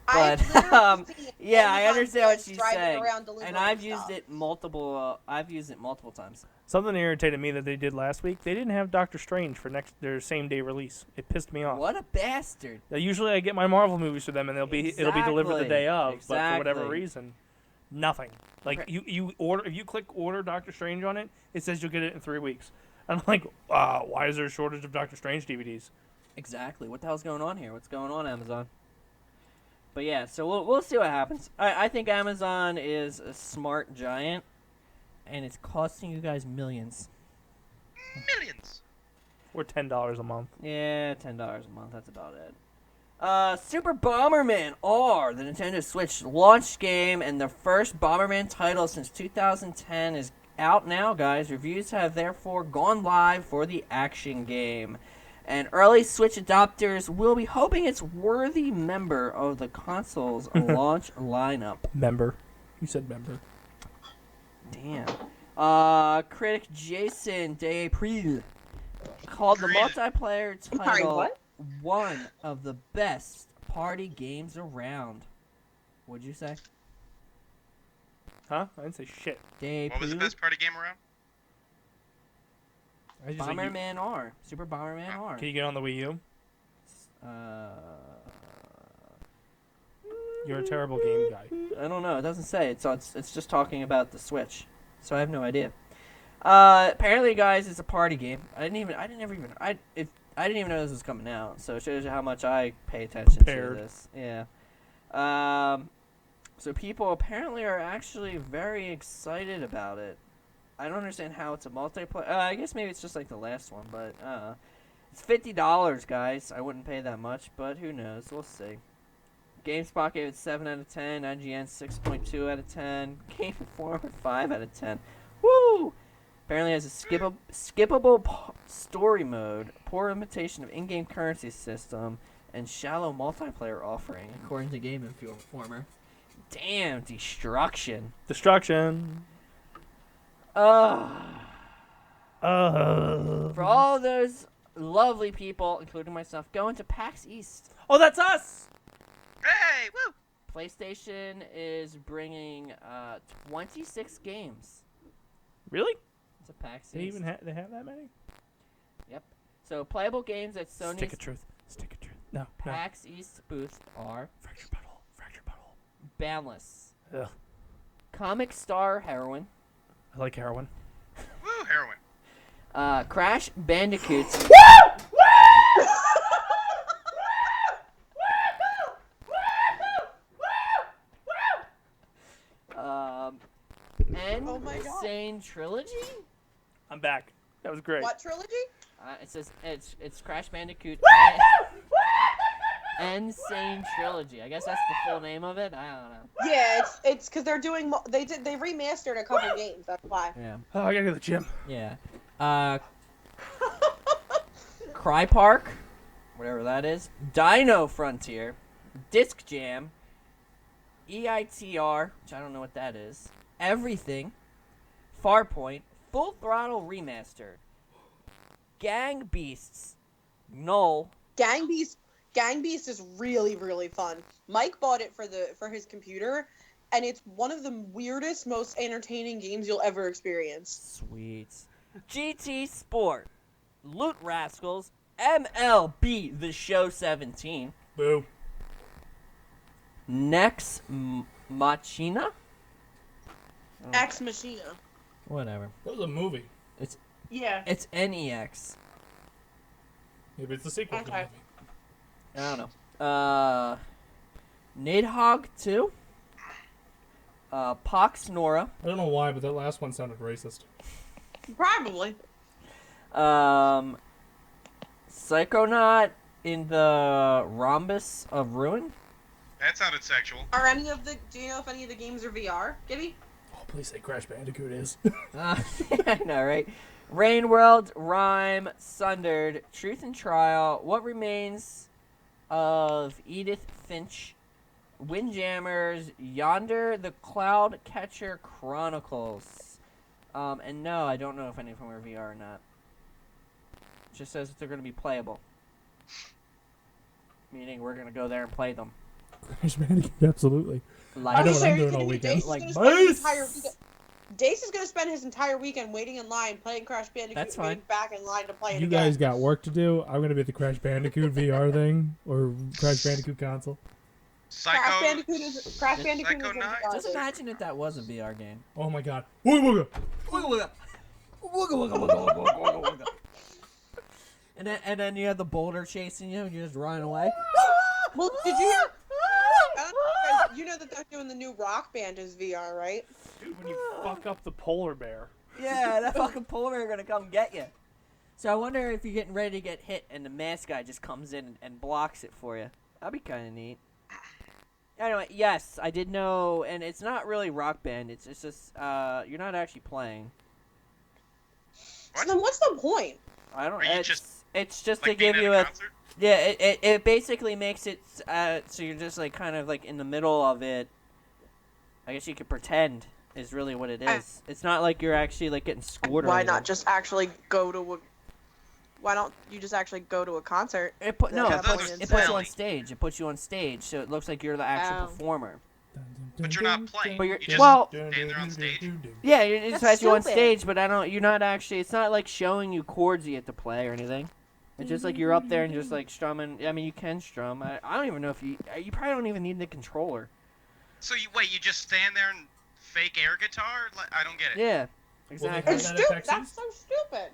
Speaker 2: But,
Speaker 6: I've literally seen
Speaker 2: yeah, I
Speaker 6: Amazon
Speaker 2: understand what
Speaker 6: vans
Speaker 2: she's
Speaker 6: driving
Speaker 2: saying.
Speaker 6: around delivering
Speaker 2: And I've
Speaker 6: stuff.
Speaker 2: used it multiple times.
Speaker 1: Something irritated me that they did last week. They didn't have Doctor Strange for their same day release. It pissed me off.
Speaker 2: What a bastard.
Speaker 1: Usually I get my Marvel movies for them and it'll be delivered the
Speaker 2: Exactly.
Speaker 1: day of, but for whatever
Speaker 2: Exactly.
Speaker 1: reason, nothing. Like you order, if you click order Doctor Strange on it, it says you'll get it in 3 weeks. And I'm like, why is there a shortage of Doctor Strange DVDs?
Speaker 2: Exactly. What the hell's going on here? What's going on, Amazon? But yeah, so we'll see what happens. I think Amazon is a smart giant, and it's costing you guys millions.
Speaker 3: Millions.
Speaker 1: Or $10 a month.
Speaker 2: Yeah, $10 a month. That's about it. Super Bomberman R, the Nintendo Switch launch game, and the first Bomberman title since 2010 is out now, guys. Reviews have therefore gone live for the action game. And early Switch adopters will be hoping it's worthy member of the console's launch lineup.
Speaker 1: Member. You said member.
Speaker 2: Damn. Critic Jason Deapril called the multiplayer
Speaker 6: Sorry,
Speaker 2: title
Speaker 6: what?
Speaker 2: one of the best party games around. What'd you say?
Speaker 1: Huh? I didn't say shit.
Speaker 3: What was the best party game around?
Speaker 1: I just said
Speaker 2: Bomberman R. Super Bomberman R.
Speaker 1: Can you get on the Wii U? You're a terrible game guy.
Speaker 2: I don't know. It doesn't say. It's just talking about the Switch, so I have no idea. Apparently, guys, it's a party game. I didn't even know this was coming out. So it shows you how much I pay attention
Speaker 1: Prepared.
Speaker 2: to this. Yeah. So people apparently are actually very excited about it. I don't understand how it's a multiplayer. I guess maybe it's just like the last one, but it's $50, guys. I wouldn't pay that much, but who knows? We'll see. GameSpot gave it 7 out of 10. IGN 6.2 out of 10. Game Informer 5 out of 10. Woo! Apparently has a skippable story mode, poor imitation of in-game currency system, and shallow multiplayer offering, according to Game Informer. Damn, destruction.
Speaker 1: Destruction.
Speaker 2: For all those lovely people, including myself, going to PAX East.
Speaker 1: Oh, that's us.
Speaker 3: Hey, woo!
Speaker 2: PlayStation is bringing 26 games
Speaker 1: Really?
Speaker 2: to PAX
Speaker 1: They
Speaker 2: East.
Speaker 1: they have that many?
Speaker 2: Yep. So playable games at
Speaker 1: Stick
Speaker 2: Sony's
Speaker 1: of truth. Stick of truth. No.
Speaker 2: PAX East booth are
Speaker 1: Fractured butthole. Fractured butthole.
Speaker 2: Boundless,
Speaker 1: Ugh.
Speaker 2: Comic Star Heroine,
Speaker 1: I like heroin.
Speaker 3: Woo, heroin.
Speaker 2: Crash Bandicoots.
Speaker 6: Oh my God.
Speaker 2: Insane Trilogy.
Speaker 1: I'm back. That was great.
Speaker 6: What trilogy?
Speaker 2: It says it's Crash Bandicoot. Insane Trilogy. I guess that's the full name of it. I don't know.
Speaker 6: Yeah, it's because they're doing they remastered a couple games. That's why.
Speaker 2: Yeah.
Speaker 1: Oh, I gotta go to the gym.
Speaker 2: Yeah. Cry Park, whatever that is. Dino Frontier, Disc Jam, EITR, which I don't know what that is. Everything, Farpoint, Full Throttle Remastered, Gang Beasts, Null.
Speaker 6: Gang Beast is really really fun. Mike bought it for his computer, and it's one of the weirdest, most entertaining games you'll ever experience.
Speaker 2: Sweet. GT Sport, Loot Rascals, MLB The Show 17,
Speaker 1: Boo.
Speaker 2: Nex Machina.
Speaker 6: Ex Machina.
Speaker 2: Whatever.
Speaker 1: That was a movie.
Speaker 6: Yeah.
Speaker 2: It's NEX.
Speaker 1: Maybe it's a sequel to the
Speaker 6: Okay.
Speaker 1: movie.
Speaker 2: I don't know. Nidhogg 2. Pox Nora.
Speaker 1: I don't know why, but that last one sounded racist.
Speaker 6: Probably.
Speaker 2: Psychonaut in the Rhombus of Ruin.
Speaker 3: That sounded sexual.
Speaker 6: Do you know if any of the games are VR, Gibby?
Speaker 1: Oh, please say Crash Bandicoot is.
Speaker 2: I know, right? Rain World, Rhyme, Sundered, Truth and Trial, What Remains of Edith Finch, Windjammers, Yonder, The Cloud Catcher Chronicles. And no, I don't know if any of them are VR or not. It just says that they're going to be playable. Meaning we're going to go there and play them.
Speaker 1: Crash Bandicoot, absolutely.
Speaker 2: Like,
Speaker 1: I know
Speaker 6: Okay,
Speaker 1: what
Speaker 6: so
Speaker 1: I'm
Speaker 6: are you
Speaker 1: doing all
Speaker 6: kidding me?
Speaker 1: weekend.
Speaker 6: Dace is
Speaker 2: Like
Speaker 6: gonna spend his
Speaker 1: Boost!
Speaker 6: entire weekend. Dace is gonna spend his entire weekend waiting in line, playing Crash Bandicoot,
Speaker 2: That's
Speaker 6: and waiting
Speaker 2: fine.
Speaker 6: back in line to play it
Speaker 1: You
Speaker 6: again.
Speaker 1: guys got work to do. I'm gonna be at the Crash Bandicoot VR thing or Crash Bandicoot console.
Speaker 3: Psycho.
Speaker 6: Crash Bandicoot is
Speaker 3: Psycho
Speaker 6: in
Speaker 3: Knight?
Speaker 6: VR.
Speaker 2: just imagine if that was a VR game.
Speaker 1: Oh my god. Wooga wooga.
Speaker 2: And then you have the boulder chasing you and you're just running away.
Speaker 6: Well, did you hear? You know that they're doing the new Rock Band as VR, right?
Speaker 1: Dude, when you fuck up the polar bear.
Speaker 2: Yeah, that fucking polar bear gonna come get you. So I wonder if you're getting ready to get hit and the mask guy just comes in and blocks it for you. That'd be kind of neat. Anyway, yes, I did know, and it's not really Rock Band. It's just you're not actually playing.
Speaker 3: What?
Speaker 6: So then what's the point?
Speaker 2: I don't.
Speaker 3: Are you
Speaker 2: It's just
Speaker 3: Like
Speaker 2: to give
Speaker 3: being
Speaker 2: you
Speaker 3: at
Speaker 2: a.
Speaker 3: concert?
Speaker 2: Yeah, it basically makes it so you're just like kind of like in the middle of it. I guess you could pretend is really what it is. It's not like you're actually like getting scored or
Speaker 6: Why
Speaker 2: anything.
Speaker 6: not just actually go to a? Why don't you just actually go to a concert?
Speaker 2: It put no,
Speaker 6: Yeah,
Speaker 2: it
Speaker 3: that's
Speaker 2: puts,
Speaker 3: just
Speaker 2: it puts you
Speaker 3: silly.
Speaker 2: on stage. It puts you on stage, so it looks like you're the actual
Speaker 6: Oh.
Speaker 2: performer.
Speaker 3: But you're not playing.
Speaker 2: But you're-
Speaker 3: You just
Speaker 2: well-
Speaker 3: stand there on stage.
Speaker 2: Yeah, it just
Speaker 6: That's
Speaker 2: has you on
Speaker 6: stupid.
Speaker 2: stage, but you're not actually. It's not like showing you chords you have to play or anything. It's just like you're up there and just like strumming. I mean, you can strum. I don't even know if you probably don't even need the controller.
Speaker 3: So you just stand there and fake air guitar? Like, I don't get it.
Speaker 2: Yeah,
Speaker 1: they
Speaker 2: exactly.
Speaker 1: have
Speaker 6: It's
Speaker 1: that
Speaker 6: stupid.
Speaker 1: at
Speaker 6: That's so stupid.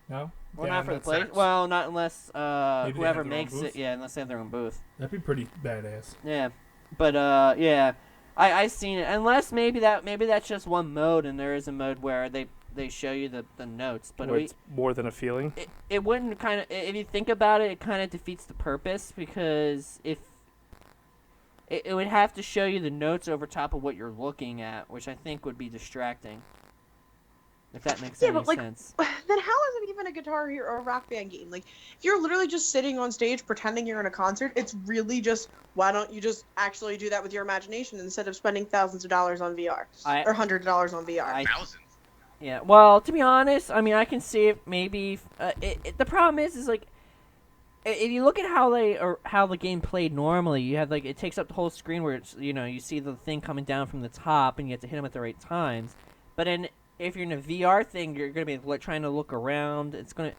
Speaker 1: No?
Speaker 2: Well,
Speaker 1: Yeah,
Speaker 2: not for the
Speaker 1: that
Speaker 2: play.
Speaker 1: sucks.
Speaker 2: Well, not unless
Speaker 1: Maybe they have
Speaker 2: whoever
Speaker 1: their own
Speaker 2: makes it.
Speaker 1: booth?
Speaker 2: Yeah, unless they have their own booth.
Speaker 1: That'd be pretty badass.
Speaker 2: Yeah, but yeah, I seen it. Unless maybe that's just one mode, and there is a mode where they show you the notes. But
Speaker 1: Where it's more than a feeling.
Speaker 2: it wouldn't kind of, if you think about it, it kind of defeats the purpose, because if it would have to show you the notes over top of what you're looking at, which I think would be distracting. If that makes
Speaker 6: Yeah,
Speaker 2: any
Speaker 6: but like,
Speaker 2: sense.
Speaker 6: then how is it even a Guitar Hero or a Rock Band game? Like, if you're literally just sitting on stage pretending you're in a concert, it's really just, why don't you just actually do that with your imagination instead of spending thousands of dollars on VR or $100 on VR?
Speaker 3: Thousands.
Speaker 2: Yeah. Well, to be honest, I mean, I can see it maybe. The problem is like, if you look at how the game played normally, you have like it takes up the whole screen where it's you see the thing coming down from the top and you have to hit them at the right times. But then if you're in a VR thing, you're gonna be trying to look around. It's gonna.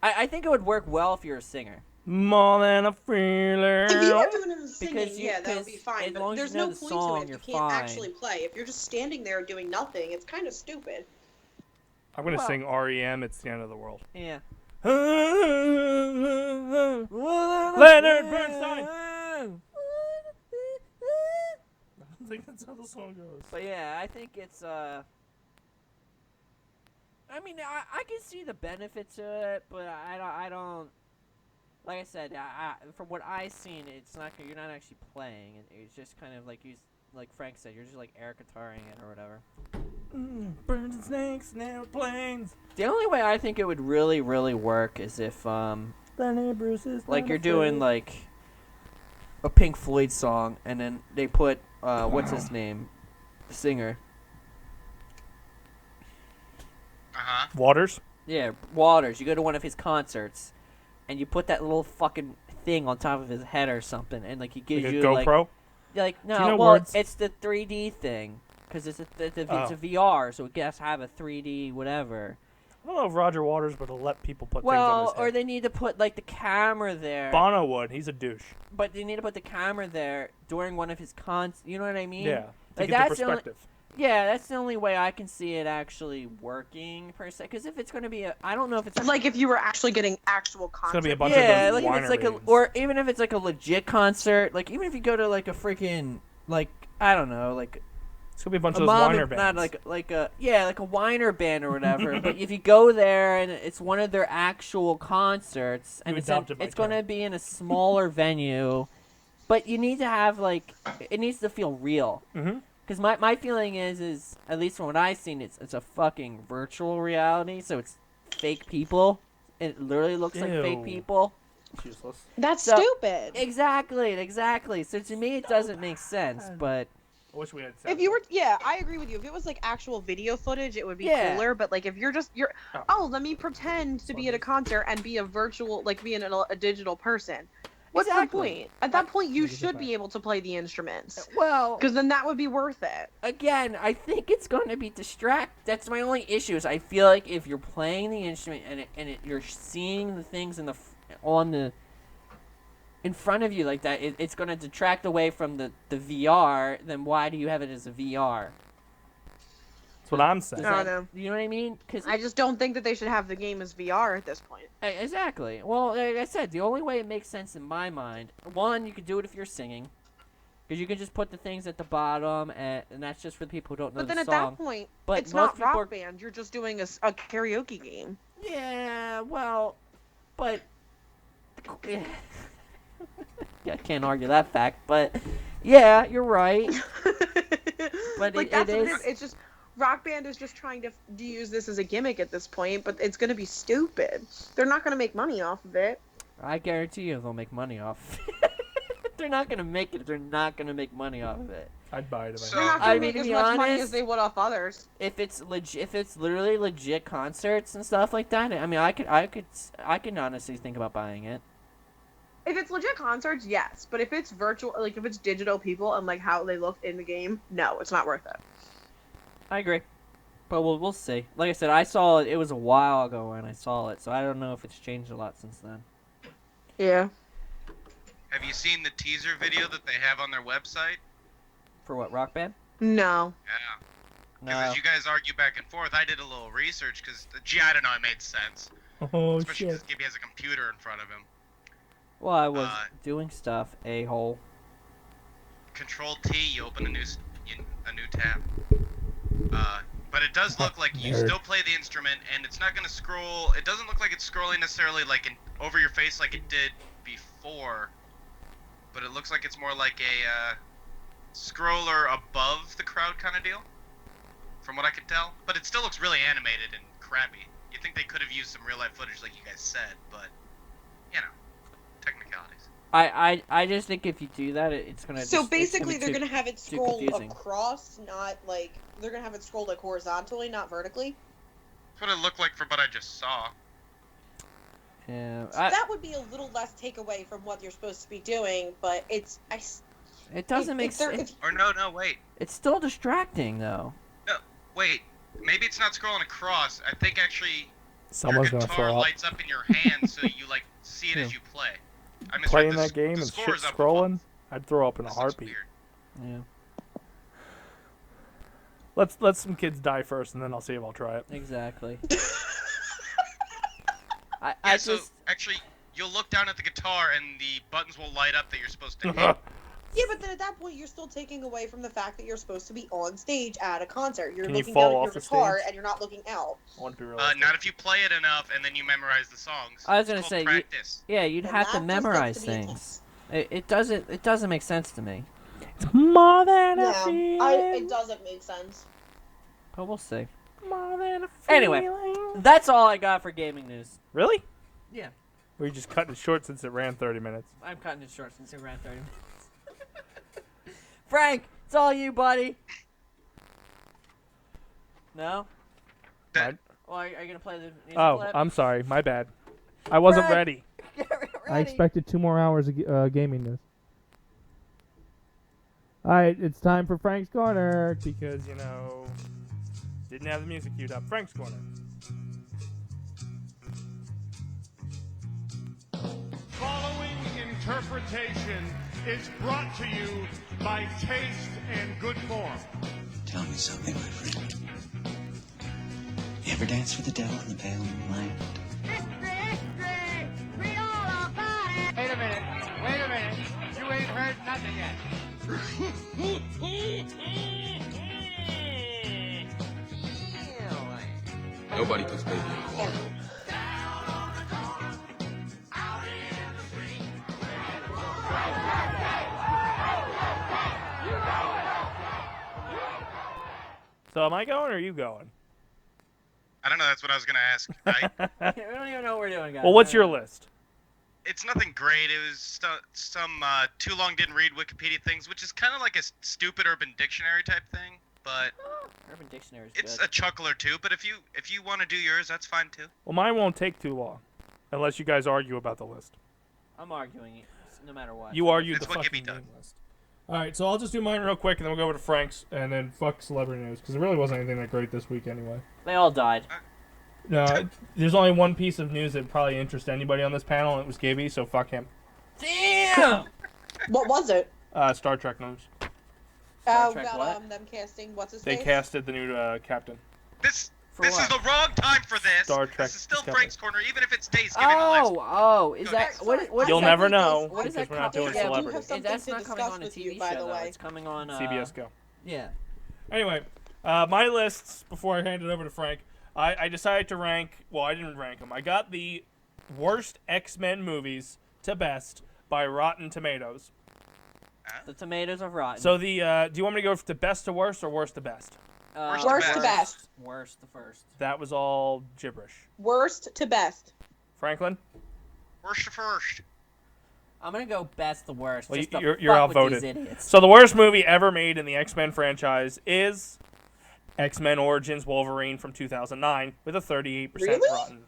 Speaker 2: I think it would work well if you're a singer.
Speaker 1: More than a feeler.
Speaker 6: If you were doing it as singing,
Speaker 2: Because
Speaker 6: yeah, that would be fine.
Speaker 2: as
Speaker 6: But
Speaker 2: long as
Speaker 6: there's
Speaker 2: you know
Speaker 6: no
Speaker 2: the
Speaker 6: point
Speaker 2: song,
Speaker 6: to it if
Speaker 2: you're
Speaker 6: you can't
Speaker 2: fine.
Speaker 6: actually play. If you're just standing there doing nothing, it's kind of stupid.
Speaker 1: I'm gonna sing REM. It's the end of the world.
Speaker 2: Yeah.
Speaker 1: Leonard Bernstein. I think that's how the song goes.
Speaker 2: But yeah, I think it's I mean, I can see the benefit to it, but I don't. Like I said, from what I've seen, it's not. You're not actually playing. It's just kind of like Frank said, you're just like air guitaring it or whatever.
Speaker 1: Birds and snakes and airplanes.
Speaker 2: The only way I think it would really, really work is if
Speaker 1: Lenny Bruce is
Speaker 2: like
Speaker 1: not
Speaker 2: you're doing
Speaker 1: afraid.
Speaker 2: like a Pink Floyd song, and then they put what's his name, the singer.
Speaker 1: Waters.
Speaker 2: Yeah, Waters. You go to one of his concerts, and you put that little fucking thing on top of his head or something, and like he gives
Speaker 1: Like a
Speaker 2: you
Speaker 1: GoPro.
Speaker 2: no,
Speaker 1: Do you know
Speaker 2: well,
Speaker 1: words?
Speaker 2: it's the 3D thing, because it's a
Speaker 1: Oh.
Speaker 2: VR, so it has to have a 3D whatever.
Speaker 1: I don't know if Roger Waters would let people put things on
Speaker 2: Well,
Speaker 1: his head.
Speaker 2: or they need to put like the camera there,
Speaker 1: Bono would. He's a douche.
Speaker 2: but they need to put the camera there during one of his cons. You know what I mean?
Speaker 1: Yeah. To
Speaker 2: Like,
Speaker 1: get
Speaker 2: that's
Speaker 1: the
Speaker 2: the only-
Speaker 1: perspective.
Speaker 2: Yeah, that's the only way I can see it actually working per se. Because if it's going to be I don't know if it's
Speaker 6: Like if you were actually getting actual
Speaker 1: It's
Speaker 6: concert.
Speaker 1: gonna be a bunch
Speaker 2: yeah,
Speaker 1: of those
Speaker 2: like if it's like
Speaker 1: whiner
Speaker 2: or even if it's like a legit concert, like even if you go to like a freaking like I don't know, like
Speaker 1: It's gonna be a bunch
Speaker 2: a
Speaker 1: of those
Speaker 2: mom
Speaker 1: whiner
Speaker 2: and-
Speaker 1: bands.
Speaker 2: not like a whiner band or whatever. But if you go there and it's one of their actual concerts and
Speaker 1: You
Speaker 2: it's
Speaker 1: adopted my
Speaker 2: it's going to
Speaker 1: term.
Speaker 2: be in a smaller venue, but you need to have like it needs to feel real.
Speaker 1: Mhm.
Speaker 2: Because my feeling is at least from what I've seen, it's a fucking virtual reality, so it's fake people. It literally looks like fake
Speaker 1: Ew.
Speaker 2: people.
Speaker 1: It's useless.
Speaker 6: That's
Speaker 2: So-
Speaker 6: stupid.
Speaker 2: Exactly. So to me, it doesn't make sense. But
Speaker 1: I wish we had.
Speaker 6: If you were, yeah, I agree with you. If it was like actual video footage, it would be
Speaker 2: Yeah.
Speaker 6: cooler. But like, if you're
Speaker 1: Oh.
Speaker 6: let me pretend to be at a concert and be a virtual, like being a digital person. What's
Speaker 2: Exactly.
Speaker 6: the point? At that point, you
Speaker 1: Maybe
Speaker 6: should
Speaker 1: goodbye.
Speaker 6: be able to play the instruments,
Speaker 2: well,
Speaker 6: because then that would be worth it.
Speaker 2: again, I think it's going to be That's my only issue. Is I feel like if you're playing the instrument you're seeing the things in front of you like that, it's going to detract away from the VR. Then why do you have it as a VR?
Speaker 1: That's what I'm saying.
Speaker 2: Does
Speaker 6: I
Speaker 2: that-
Speaker 6: don't know.
Speaker 2: You know what I mean? Because
Speaker 6: I just don't think that they should have the game as VR at this point.
Speaker 2: exactly. Well, like I said, the only way it makes sense in my mind, one, you could do it if you're singing, because you can just put the things at the bottom, and that's just for the people who don't know
Speaker 6: But then
Speaker 2: the
Speaker 6: at
Speaker 2: song.
Speaker 6: that point,
Speaker 2: But
Speaker 6: it's
Speaker 2: most
Speaker 6: not
Speaker 2: people
Speaker 6: Rock
Speaker 2: are-
Speaker 6: Band. You're just doing a karaoke game.
Speaker 2: Yeah, well, but yeah, I can't argue that fact. But yeah, you're right. But
Speaker 6: like
Speaker 2: it
Speaker 6: that's what it
Speaker 2: is-
Speaker 6: is. It's just Rock Band is just trying to use this as a gimmick at this point, but it's gonna be stupid. They're not gonna make money off of it.
Speaker 2: I guarantee you they'll make money off. They're not gonna make it. They're not gonna make money off of it.
Speaker 1: I'd buy it if
Speaker 3: So-
Speaker 6: They're not
Speaker 2: I
Speaker 6: gonna
Speaker 2: mean,
Speaker 6: make
Speaker 2: to
Speaker 6: as
Speaker 2: be
Speaker 6: much money
Speaker 2: honest-
Speaker 6: as they would off others.
Speaker 2: If it's legit, if it's literally legit concerts and stuff like that, I mean, I can honestly think about buying it.
Speaker 6: If it's legit concerts, yes. But if it's virtual, like if it's digital people and like how they look in the game, no, it's not worth it.
Speaker 2: I agree. But we'll see. Like I said, I saw it. It was a while ago when I saw it, so I don't know if it's changed a lot since then.
Speaker 6: Yeah.
Speaker 3: Have you seen the teaser video that they have on their website?
Speaker 2: For what, Rock Band?
Speaker 6: No.
Speaker 3: Yeah. Because
Speaker 2: No.
Speaker 3: as you guys argue back and forth, I did a little research because, gee, I don't know, it made sense.
Speaker 1: Oh
Speaker 3: Especially
Speaker 1: shit.
Speaker 3: because Gibby has a computer in front of him.
Speaker 2: Well, I was doing stuff, a-hole.
Speaker 3: Control T, you open a new tab. But it does look like you
Speaker 1: Nerd.
Speaker 3: still play the instrument, and it's not gonna scroll. It doesn't look like it's scrolling necessarily like over your face like it did before. But it looks like it's more like a scroller above the crowd kind of deal. from what I can tell. But it still looks really animated and crappy. You think they could have used some real life footage, like you guys said, but you know, technicalities.
Speaker 2: I just think if you do that, it's gonna.
Speaker 6: So
Speaker 2: just,
Speaker 6: basically,
Speaker 2: it's gonna
Speaker 6: they're
Speaker 2: be
Speaker 6: gonna have it
Speaker 2: too
Speaker 6: scroll
Speaker 2: confusing.
Speaker 6: across, not like they're gonna have it scroll like horizontally, not vertically.
Speaker 3: That's what it looked like from what I just saw.
Speaker 2: Yeah,
Speaker 6: So that would be a little less takeaway from what you're supposed to be doing, but it
Speaker 2: doesn't make sense.
Speaker 3: Or no, wait.
Speaker 2: It's still distracting though.
Speaker 3: No, wait. Maybe it's not scrolling across. I think actually
Speaker 1: Someone's
Speaker 3: your
Speaker 1: gonna
Speaker 3: guitar
Speaker 1: throw up.
Speaker 3: lights up in your hand so you like see it as you play. I misread
Speaker 1: Playing
Speaker 3: the
Speaker 1: that game
Speaker 3: the
Speaker 1: and
Speaker 3: score
Speaker 1: shit
Speaker 3: is up
Speaker 1: scrolling, I'd throw up in a
Speaker 3: This looks
Speaker 1: heartbeat.
Speaker 3: weird.
Speaker 2: Yeah,
Speaker 1: Let some kids die first, and then I'll see if I'll try it.
Speaker 2: exactly.
Speaker 3: Yeah,
Speaker 2: I
Speaker 3: so
Speaker 2: just
Speaker 3: actually, you'll look down at the guitar and the buttons will light up that you're supposed to hit.
Speaker 6: Yeah, but then at that point, you're still taking away from the fact that you're supposed to be on stage at a concert. You're
Speaker 1: Can you
Speaker 6: looking
Speaker 1: fall
Speaker 6: down at
Speaker 1: off
Speaker 6: your
Speaker 1: the
Speaker 6: guitar
Speaker 1: stage?
Speaker 6: and you're not looking out.
Speaker 1: I want to be realistic.
Speaker 3: Not if you play it enough and then you memorize the songs.
Speaker 2: I was
Speaker 3: It's
Speaker 2: gonna
Speaker 3: called
Speaker 2: say,
Speaker 3: practice.
Speaker 2: you'd
Speaker 6: And
Speaker 2: have to
Speaker 6: that just
Speaker 2: memorize
Speaker 6: gets to be
Speaker 2: things.
Speaker 6: intense.
Speaker 2: It doesn't make sense to me.
Speaker 1: It's more than a
Speaker 6: Yeah,
Speaker 1: feeling.
Speaker 6: it doesn't make sense.
Speaker 2: But we'll see.
Speaker 1: More than a
Speaker 2: Anyway.
Speaker 1: feeling.
Speaker 2: That's all I got for gaming news.
Speaker 1: Really?
Speaker 2: Yeah,
Speaker 1: Or you just cutting it short since it ran 30 minutes?
Speaker 2: I'm cutting it short since it ran 30 minutes. Frank, it's all you, buddy. No?
Speaker 3: That-
Speaker 2: Well, are you gonna play the music
Speaker 1: Oh,
Speaker 2: clip?
Speaker 1: I'm sorry. My bad. I wasn't
Speaker 2: Frank!
Speaker 1: ready.
Speaker 2: Get ready.
Speaker 1: I expected 2 more hours of gaming news. Alright, it's time for Frank's Corner because, didn't have the music queued up. Frank's Corner.
Speaker 7: Following interpretation is brought to you by Taste and Good Form.
Speaker 8: Tell me something, my friend. You ever dance with the devil in the pale moonlight?
Speaker 9: Wait a minute. You ain't heard nothing yet.
Speaker 10: Nobody puts baby in the corner.
Speaker 1: So am I going or are you going?
Speaker 3: I don't know. That's what I was gonna ask.
Speaker 2: We don't even know what we're doing, guys.
Speaker 1: Well, what's your list?
Speaker 3: It's nothing great. It was some too long didn't read Wikipedia things, which is kind of like a stupid Urban Dictionary type thing. But
Speaker 2: Urban Dictionary is
Speaker 3: it's
Speaker 2: good.
Speaker 3: a chuckle or two. But if you want to do yours, that's fine too.
Speaker 1: Well, mine won't take too long. Unless you guys argue about the list.
Speaker 2: I'm arguing it, no matter what.
Speaker 1: You argued
Speaker 3: It's
Speaker 1: the
Speaker 3: what
Speaker 1: fucking
Speaker 3: Gibby does.
Speaker 1: game list. Alright, so I'll just do mine real quick and then we'll go over to Frank's and then fuck celebrity news. Because there really wasn't anything that great this week anyway.
Speaker 2: They all died.
Speaker 1: No, there's only one piece of news that would probably interest anybody on this panel, and it was Gibby, so fuck him.
Speaker 2: Damn!
Speaker 6: What was it?
Speaker 1: Star Trek news.
Speaker 2: Star Trek
Speaker 6: About
Speaker 2: what?
Speaker 6: them casting what's his
Speaker 1: They
Speaker 6: face?
Speaker 1: casted the new captain.
Speaker 3: This
Speaker 2: For
Speaker 3: this is
Speaker 2: what?
Speaker 3: the wrong time for this.
Speaker 1: Star Trek
Speaker 3: This is still
Speaker 1: Discovery.
Speaker 3: Frank's Corner, even if it's Dace giving the list.
Speaker 2: Is
Speaker 3: Go
Speaker 2: that
Speaker 3: next.
Speaker 2: what?
Speaker 1: You'll
Speaker 2: is
Speaker 1: never
Speaker 2: that,
Speaker 1: know
Speaker 2: What is
Speaker 1: because
Speaker 2: that
Speaker 1: we're not doing
Speaker 2: coming?
Speaker 6: Yeah, I do
Speaker 1: celebrity.
Speaker 6: have something
Speaker 2: That's
Speaker 6: to
Speaker 2: not coming
Speaker 6: discuss
Speaker 2: on a
Speaker 6: with
Speaker 2: TV
Speaker 6: you, by
Speaker 2: show
Speaker 6: the
Speaker 2: though.
Speaker 6: way.
Speaker 2: It's coming on
Speaker 1: CBS Go.
Speaker 2: Yeah.
Speaker 1: Anyway, my lists, before I hand it over to Frank, I decided to rank, well, I didn't rank them. I got the worst X-Men movies to best by Rotten Tomatoes.
Speaker 2: The tomatoes are rotten.
Speaker 1: So do you want me to go to best to worst or worst to best?
Speaker 6: Worst to best.
Speaker 2: Worst to first.
Speaker 1: That was all gibberish.
Speaker 6: Worst to best.
Speaker 1: Franklin?
Speaker 3: Worst to first.
Speaker 2: I'm gonna go best to worst.
Speaker 1: Well,
Speaker 2: just to
Speaker 1: you're
Speaker 2: fuck with
Speaker 1: outvoted.
Speaker 2: these idiots.
Speaker 1: So the worst movie ever made in the X-Men franchise is X-Men Origins Wolverine from 2009 with a 38%
Speaker 6: Really?
Speaker 1: rotten.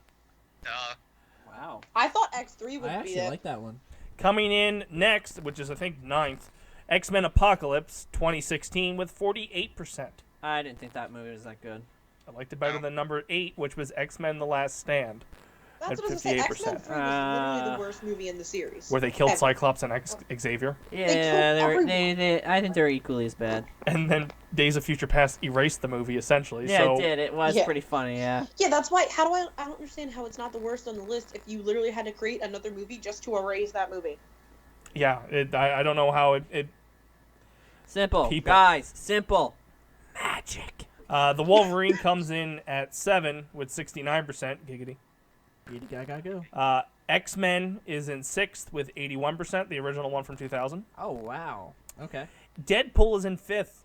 Speaker 2: Wow.
Speaker 6: I thought X3 would be it.
Speaker 2: that one.
Speaker 1: Coming in next, which is I think 9th, X-Men Apocalypse 2016 with 48%.
Speaker 2: I didn't think that movie was that good.
Speaker 1: I liked it better than number 8, which was X-Men The Last Stand.
Speaker 6: That's
Speaker 1: at
Speaker 6: what I was saying.
Speaker 1: 58%.
Speaker 6: X-Men 3 was literally the worst movie in the series.
Speaker 1: Where they killed
Speaker 6: Ever.
Speaker 1: Cyclops and Xavier.
Speaker 2: Yeah,
Speaker 6: killed
Speaker 2: I think they're equally as bad.
Speaker 1: And then Days of Future Past erased the movie, essentially.
Speaker 2: Yeah,
Speaker 1: so
Speaker 2: it did. It was
Speaker 6: Yeah.
Speaker 2: pretty funny, yeah.
Speaker 6: Yeah, that's why. How do I don't understand how it's not the worst on the list if you literally had to create another movie just to erase that movie.
Speaker 1: Yeah, I don't know how it
Speaker 2: Simple.
Speaker 1: People.
Speaker 2: Guys, simple.
Speaker 1: magic. The Wolverine comes in at 7 with 69%. Giggity.
Speaker 2: Go.
Speaker 1: X-Men is in 6th with 81%, the original one from 2000.
Speaker 2: Oh, wow. Okay.
Speaker 1: Deadpool is in 5th.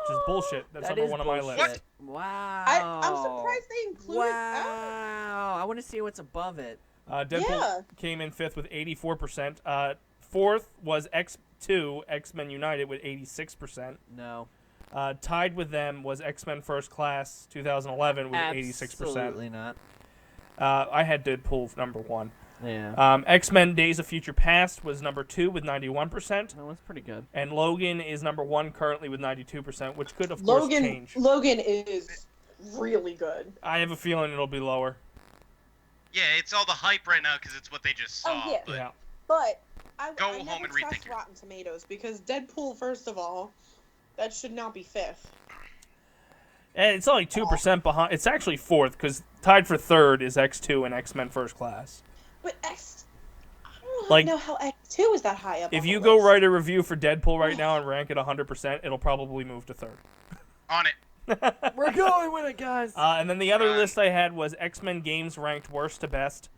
Speaker 1: which is bullshit. That's
Speaker 2: That
Speaker 1: number
Speaker 2: is
Speaker 1: one on my
Speaker 2: bullshit.
Speaker 1: list.
Speaker 2: Wow.
Speaker 6: I'm surprised they included.
Speaker 2: Wow. I want to see what's above it.
Speaker 1: Deadpool came in 5th with 84%. 4th was X2, X-Men United, with 86%.
Speaker 2: No.
Speaker 1: Tied with them was X-Men First Class 2011 with 86%.
Speaker 2: Absolutely not.
Speaker 1: I had Deadpool number 1.
Speaker 2: Yeah.
Speaker 1: X-Men Days of Future Past was number 2 with 91%.
Speaker 2: That one's pretty good.
Speaker 1: And Logan is number 1 currently with 92%, which could, of course, change.
Speaker 6: Logan is really good.
Speaker 1: I have a feeling it'll be lower.
Speaker 3: Yeah, it's all the hype right now because it's what they just saw.
Speaker 6: Oh, yeah.
Speaker 3: But
Speaker 1: Yeah.
Speaker 6: But I
Speaker 3: Go
Speaker 6: never
Speaker 3: home and
Speaker 6: trust
Speaker 3: rethink it.
Speaker 6: Rotten Tomatoes because Deadpool, first of all, that should not be 5th.
Speaker 1: And it's only 2% behind. It's actually 4th because tied for 3rd is X2 and X-Men First Class.
Speaker 6: But I don't know how X2 is that high up.
Speaker 1: If
Speaker 6: on
Speaker 1: you
Speaker 6: the
Speaker 1: go
Speaker 6: list.
Speaker 1: write a review for Deadpool right now and rank it 100%, it'll probably move to 3rd.
Speaker 3: On it.
Speaker 2: We're going with it, guys.
Speaker 1: And then the other list I had was X-Men games ranked worst to best.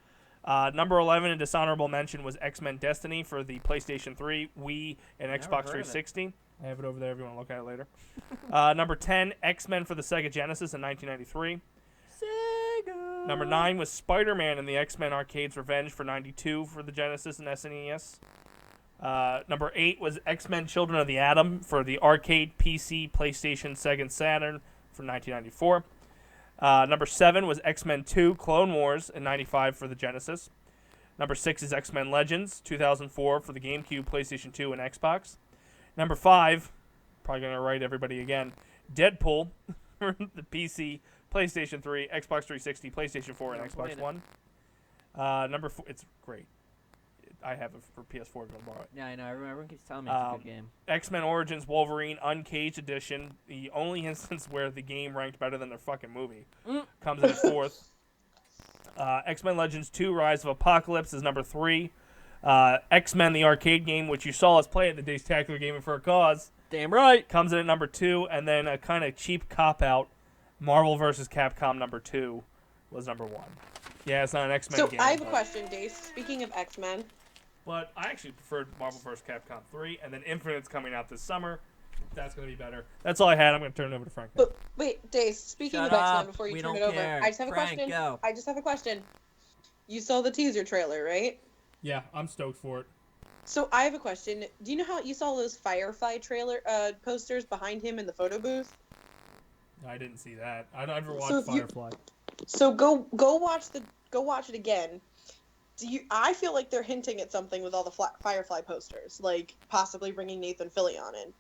Speaker 1: Number 11 in dishonorable mention was X-Men Destiny for the PlayStation 3, Wii, and Xbox 360. I have it over there if you want to look at it later. Number 10, X-Men for the Sega Genesis in 1993.
Speaker 2: Sega.
Speaker 1: Number 9 was Spider-Man in the X-Men Arcade's Revenge for 92 for the Genesis and SNES. Number 8 was X-Men Children of the Atom for the arcade, PC, PlayStation, Sega, and Saturn for 1994. Number 7 was X-Men 2 Clone Wars in 95 for the Genesis. Number 6 is X-Men Legends 2004 for the GameCube, PlayStation 2, and Xbox. Number 5, probably going to write everybody again, Deadpool for the PC, PlayStation 3, Xbox 360, PlayStation 4, and Xbox One. Number 4, it's great. I have it for PS4 if you want to borrow it.
Speaker 2: Yeah, I know. Everyone keeps telling me it's a good game.
Speaker 1: X-Men Origins Wolverine Uncaged Edition, the only instance where the game ranked better than their fucking movie, comes in at 4th. X-Men Legends 2 Rise of Apocalypse is number 3. X-Men the arcade game, which you saw us play at the Dace-tacular Gaming for a Cause.
Speaker 2: Damn right.
Speaker 1: Comes in at number 2, and then a kind of cheap cop-out, Marvel vs. Capcom number 2 was number 1. Yeah, it's not an X-Men game.
Speaker 6: So I have a question, Dace. Speaking of X-Men.
Speaker 1: But I actually preferred Marvel vs. Capcom 3, and then Infinite's coming out this summer. That's going to be better. That's all I had. I'm going to turn it over to Frank.
Speaker 6: But wait, Dace, speaking
Speaker 2: Shut
Speaker 6: of X-Men,
Speaker 2: up.
Speaker 6: before you
Speaker 2: We
Speaker 6: turn it
Speaker 2: don't
Speaker 6: over,
Speaker 2: care.
Speaker 6: I just have a
Speaker 2: Frank,
Speaker 6: question.
Speaker 2: go.
Speaker 6: I just have a question. You saw the teaser trailer, right?
Speaker 1: Yeah, I'm stoked for it.
Speaker 6: So I have a question. Do you know how you saw those Firefly trailer posters behind him in the photo booth?
Speaker 1: I didn't see that. I never watched
Speaker 6: So if you-
Speaker 1: Firefly.
Speaker 6: So go watch it again. I feel like they're hinting at something with all the Firefly posters, like possibly bringing Nathan Fillion in.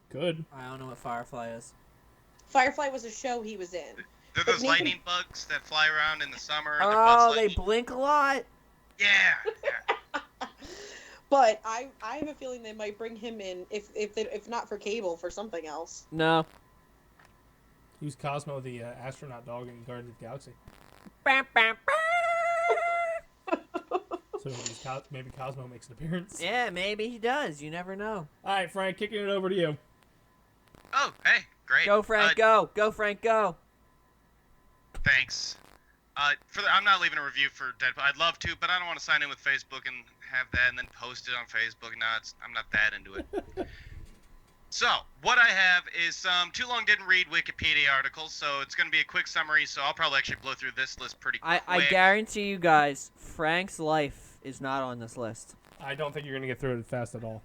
Speaker 1: Good.
Speaker 2: I don't know what Firefly is.
Speaker 6: Firefly was a show he was in.
Speaker 3: They're
Speaker 6: But
Speaker 3: those
Speaker 6: Nathan-
Speaker 3: lightning bugs that fly around in the summer. their
Speaker 2: Oh,
Speaker 3: butts
Speaker 2: they
Speaker 3: lightning.
Speaker 2: blink a lot.
Speaker 3: Yeah.
Speaker 6: But I have a feeling they might bring him in if not for Cable, for something else.
Speaker 2: No.
Speaker 1: He was Cosmo, the astronaut dog in Guardians of the Galaxy.
Speaker 2: Bam, bam, bam.
Speaker 1: So maybe Cosmo makes an appearance.
Speaker 2: Yeah, maybe he does. You never know.
Speaker 1: All right, Frank, kicking it over to you.
Speaker 3: Oh, hey, great.
Speaker 2: Go, Frank, go. Go, Frank, go.
Speaker 3: Thanks. I'm not leaving a review for Deadpool. I'd love to, but I don't want to sign in with Facebook and have that and then post it on Facebook. No, I'm not that into it. So, what I have is some too long didn't read Wikipedia articles, so it's going to be a quick summary, so I'll probably actually blow through this list pretty quick.
Speaker 2: I guarantee you guys, Frank's life is not on this list.
Speaker 1: I don't think you're going to get through it fast at all.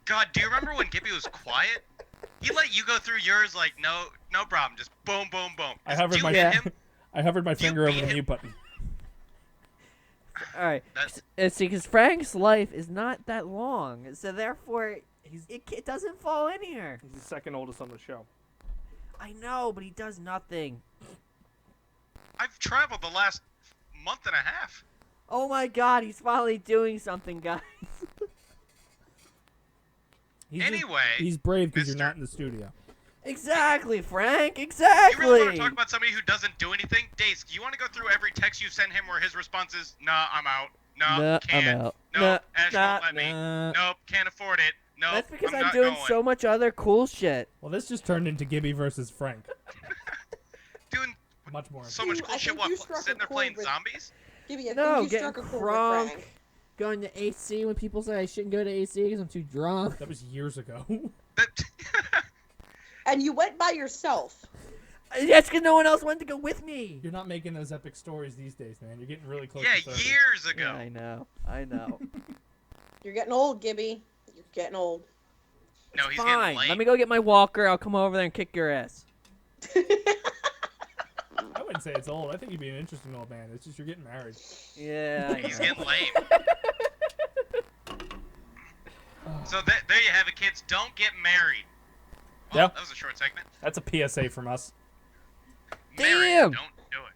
Speaker 3: God, do you remember when Gibby was quiet? He let you go through yours like, no problem, just boom, boom, boom.
Speaker 1: I hovered
Speaker 3: Do you beat him?
Speaker 1: my finger over
Speaker 3: beat
Speaker 1: the
Speaker 3: him?
Speaker 1: mute button.
Speaker 2: All right.
Speaker 3: That's-
Speaker 2: See, because Frank's life is not that long, so therefore it doesn't fall in here.
Speaker 1: He's the second oldest on the show.
Speaker 2: I know, but he does nothing.
Speaker 3: I've traveled the last month and a half.
Speaker 2: Oh my God, he's finally doing something, guys.
Speaker 1: He's brave because you're
Speaker 3: Mister-
Speaker 1: not in the studio.
Speaker 2: Exactly, Frank.
Speaker 3: You
Speaker 2: Exactly.
Speaker 3: really want to talk about somebody who doesn't do anything? Dace, do you want to go through every text you sent him where his response is, nah, I'm out. No,
Speaker 2: Nah,
Speaker 3: can't.
Speaker 2: I'm out.
Speaker 3: No,
Speaker 2: Nah,
Speaker 3: Ash
Speaker 2: nah,
Speaker 3: won't let me.
Speaker 2: nah.
Speaker 3: Nope, can't afford it. Nope,
Speaker 2: That's because I'm
Speaker 3: not
Speaker 2: doing
Speaker 3: going.
Speaker 2: so much other cool shit.
Speaker 1: Well, this just turned into Gibby versus Frank.
Speaker 3: Doing
Speaker 1: Much more.
Speaker 3: so much
Speaker 6: You-
Speaker 3: cool
Speaker 6: I
Speaker 3: shit
Speaker 6: think
Speaker 3: while
Speaker 6: you struck a
Speaker 3: sitting there
Speaker 6: chord
Speaker 3: playing
Speaker 6: with-
Speaker 3: zombies?
Speaker 6: Gibby, I
Speaker 2: No,
Speaker 6: think you
Speaker 2: getting
Speaker 6: struck a chord with
Speaker 2: crunk.
Speaker 6: Frank.
Speaker 2: Going to AC when people say I shouldn't go to AC because I'm too drunk.
Speaker 1: That was years ago.
Speaker 3: That,
Speaker 6: And you went by yourself.
Speaker 2: That's because no one else wanted to go with me.
Speaker 11: You're not making those epic stories these days, man. You're getting really close
Speaker 3: Yeah,
Speaker 11: to 30.
Speaker 3: years ago.
Speaker 2: Yeah, I know.
Speaker 6: You're getting old, Gibby. You're getting old.
Speaker 3: No, he's
Speaker 2: Fine.
Speaker 3: getting late.
Speaker 2: Let me go get my walker. I'll come over there and kick your ass.
Speaker 11: I wouldn't say it's old. I think you'd be an interesting old man. It's just you're getting married.
Speaker 2: Yeah.
Speaker 3: He's getting late. So there you have it, kids. Don't get married. Well,
Speaker 11: Yeah.
Speaker 3: that was a short segment.
Speaker 11: That's a PSA from us.
Speaker 3: Married,
Speaker 2: Damn.
Speaker 3: don't do it.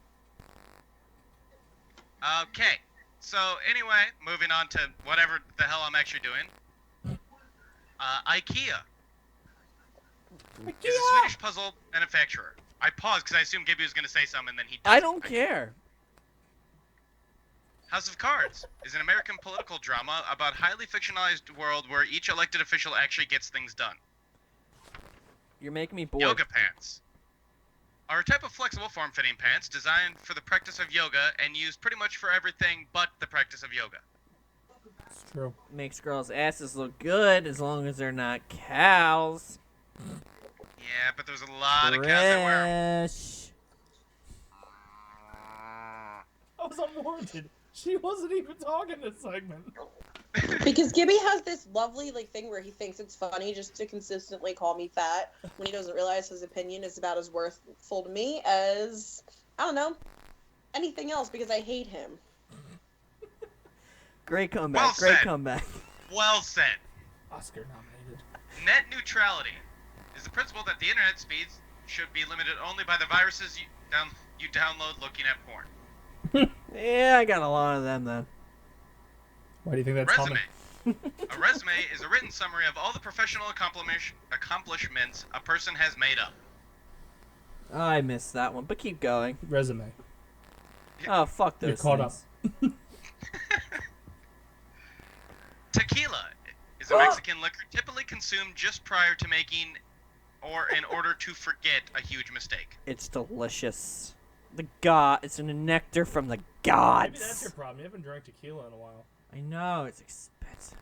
Speaker 3: Okay. So anyway, moving on to whatever the hell I'm actually doing. IKEA is a Swedish puzzle manufacturer. I paused because I assumed Gibby was going to say something, and then he.
Speaker 2: I don't care.
Speaker 3: House of Cards is an American political drama about a highly fictionalized world where each elected official actually gets things done.
Speaker 2: You're making me bored.
Speaker 3: Yoga pants are a type of flexible form-fitting pants designed for the practice of yoga and used pretty much for everything but the practice of yoga.
Speaker 11: It's true.
Speaker 2: Makes girls' asses look good as long as they're not cows.
Speaker 3: Yeah, but there's a lot of cows that wear 'em.
Speaker 2: Fresh.
Speaker 11: I was unwarranted. She wasn't even talking this segment.
Speaker 6: Because Gibby has this lovely thing where he thinks it's funny just to consistently call me fat when he doesn't realize his opinion is about as worthful to me as, I don't know, anything else because I hate him.
Speaker 2: Great comeback.
Speaker 3: Well
Speaker 2: Great
Speaker 3: said.
Speaker 2: comeback.
Speaker 3: Well said.
Speaker 11: Oscar nominated.
Speaker 3: Net neutrality is the principle that the internet speeds should be limited only by the viruses you download looking at porn.
Speaker 2: Yeah, I got a lot of them then.
Speaker 11: Why do you think that's
Speaker 3: Resume.
Speaker 11: coming?
Speaker 3: A resume is a written summary of all the professional accomplishments a person has made up.
Speaker 2: I missed that one, but keep going.
Speaker 11: Resume.
Speaker 2: Oh, fuck those
Speaker 11: You're caught
Speaker 2: things.
Speaker 3: Tequila is a Mexican liquor typically consumed just prior to making or in order to forget a huge mistake.
Speaker 2: It's delicious. It's a nectar from the
Speaker 11: Maybe
Speaker 2: gods.
Speaker 11: that's your problem. You haven't drank tequila in a while.
Speaker 2: I know, it's expensive.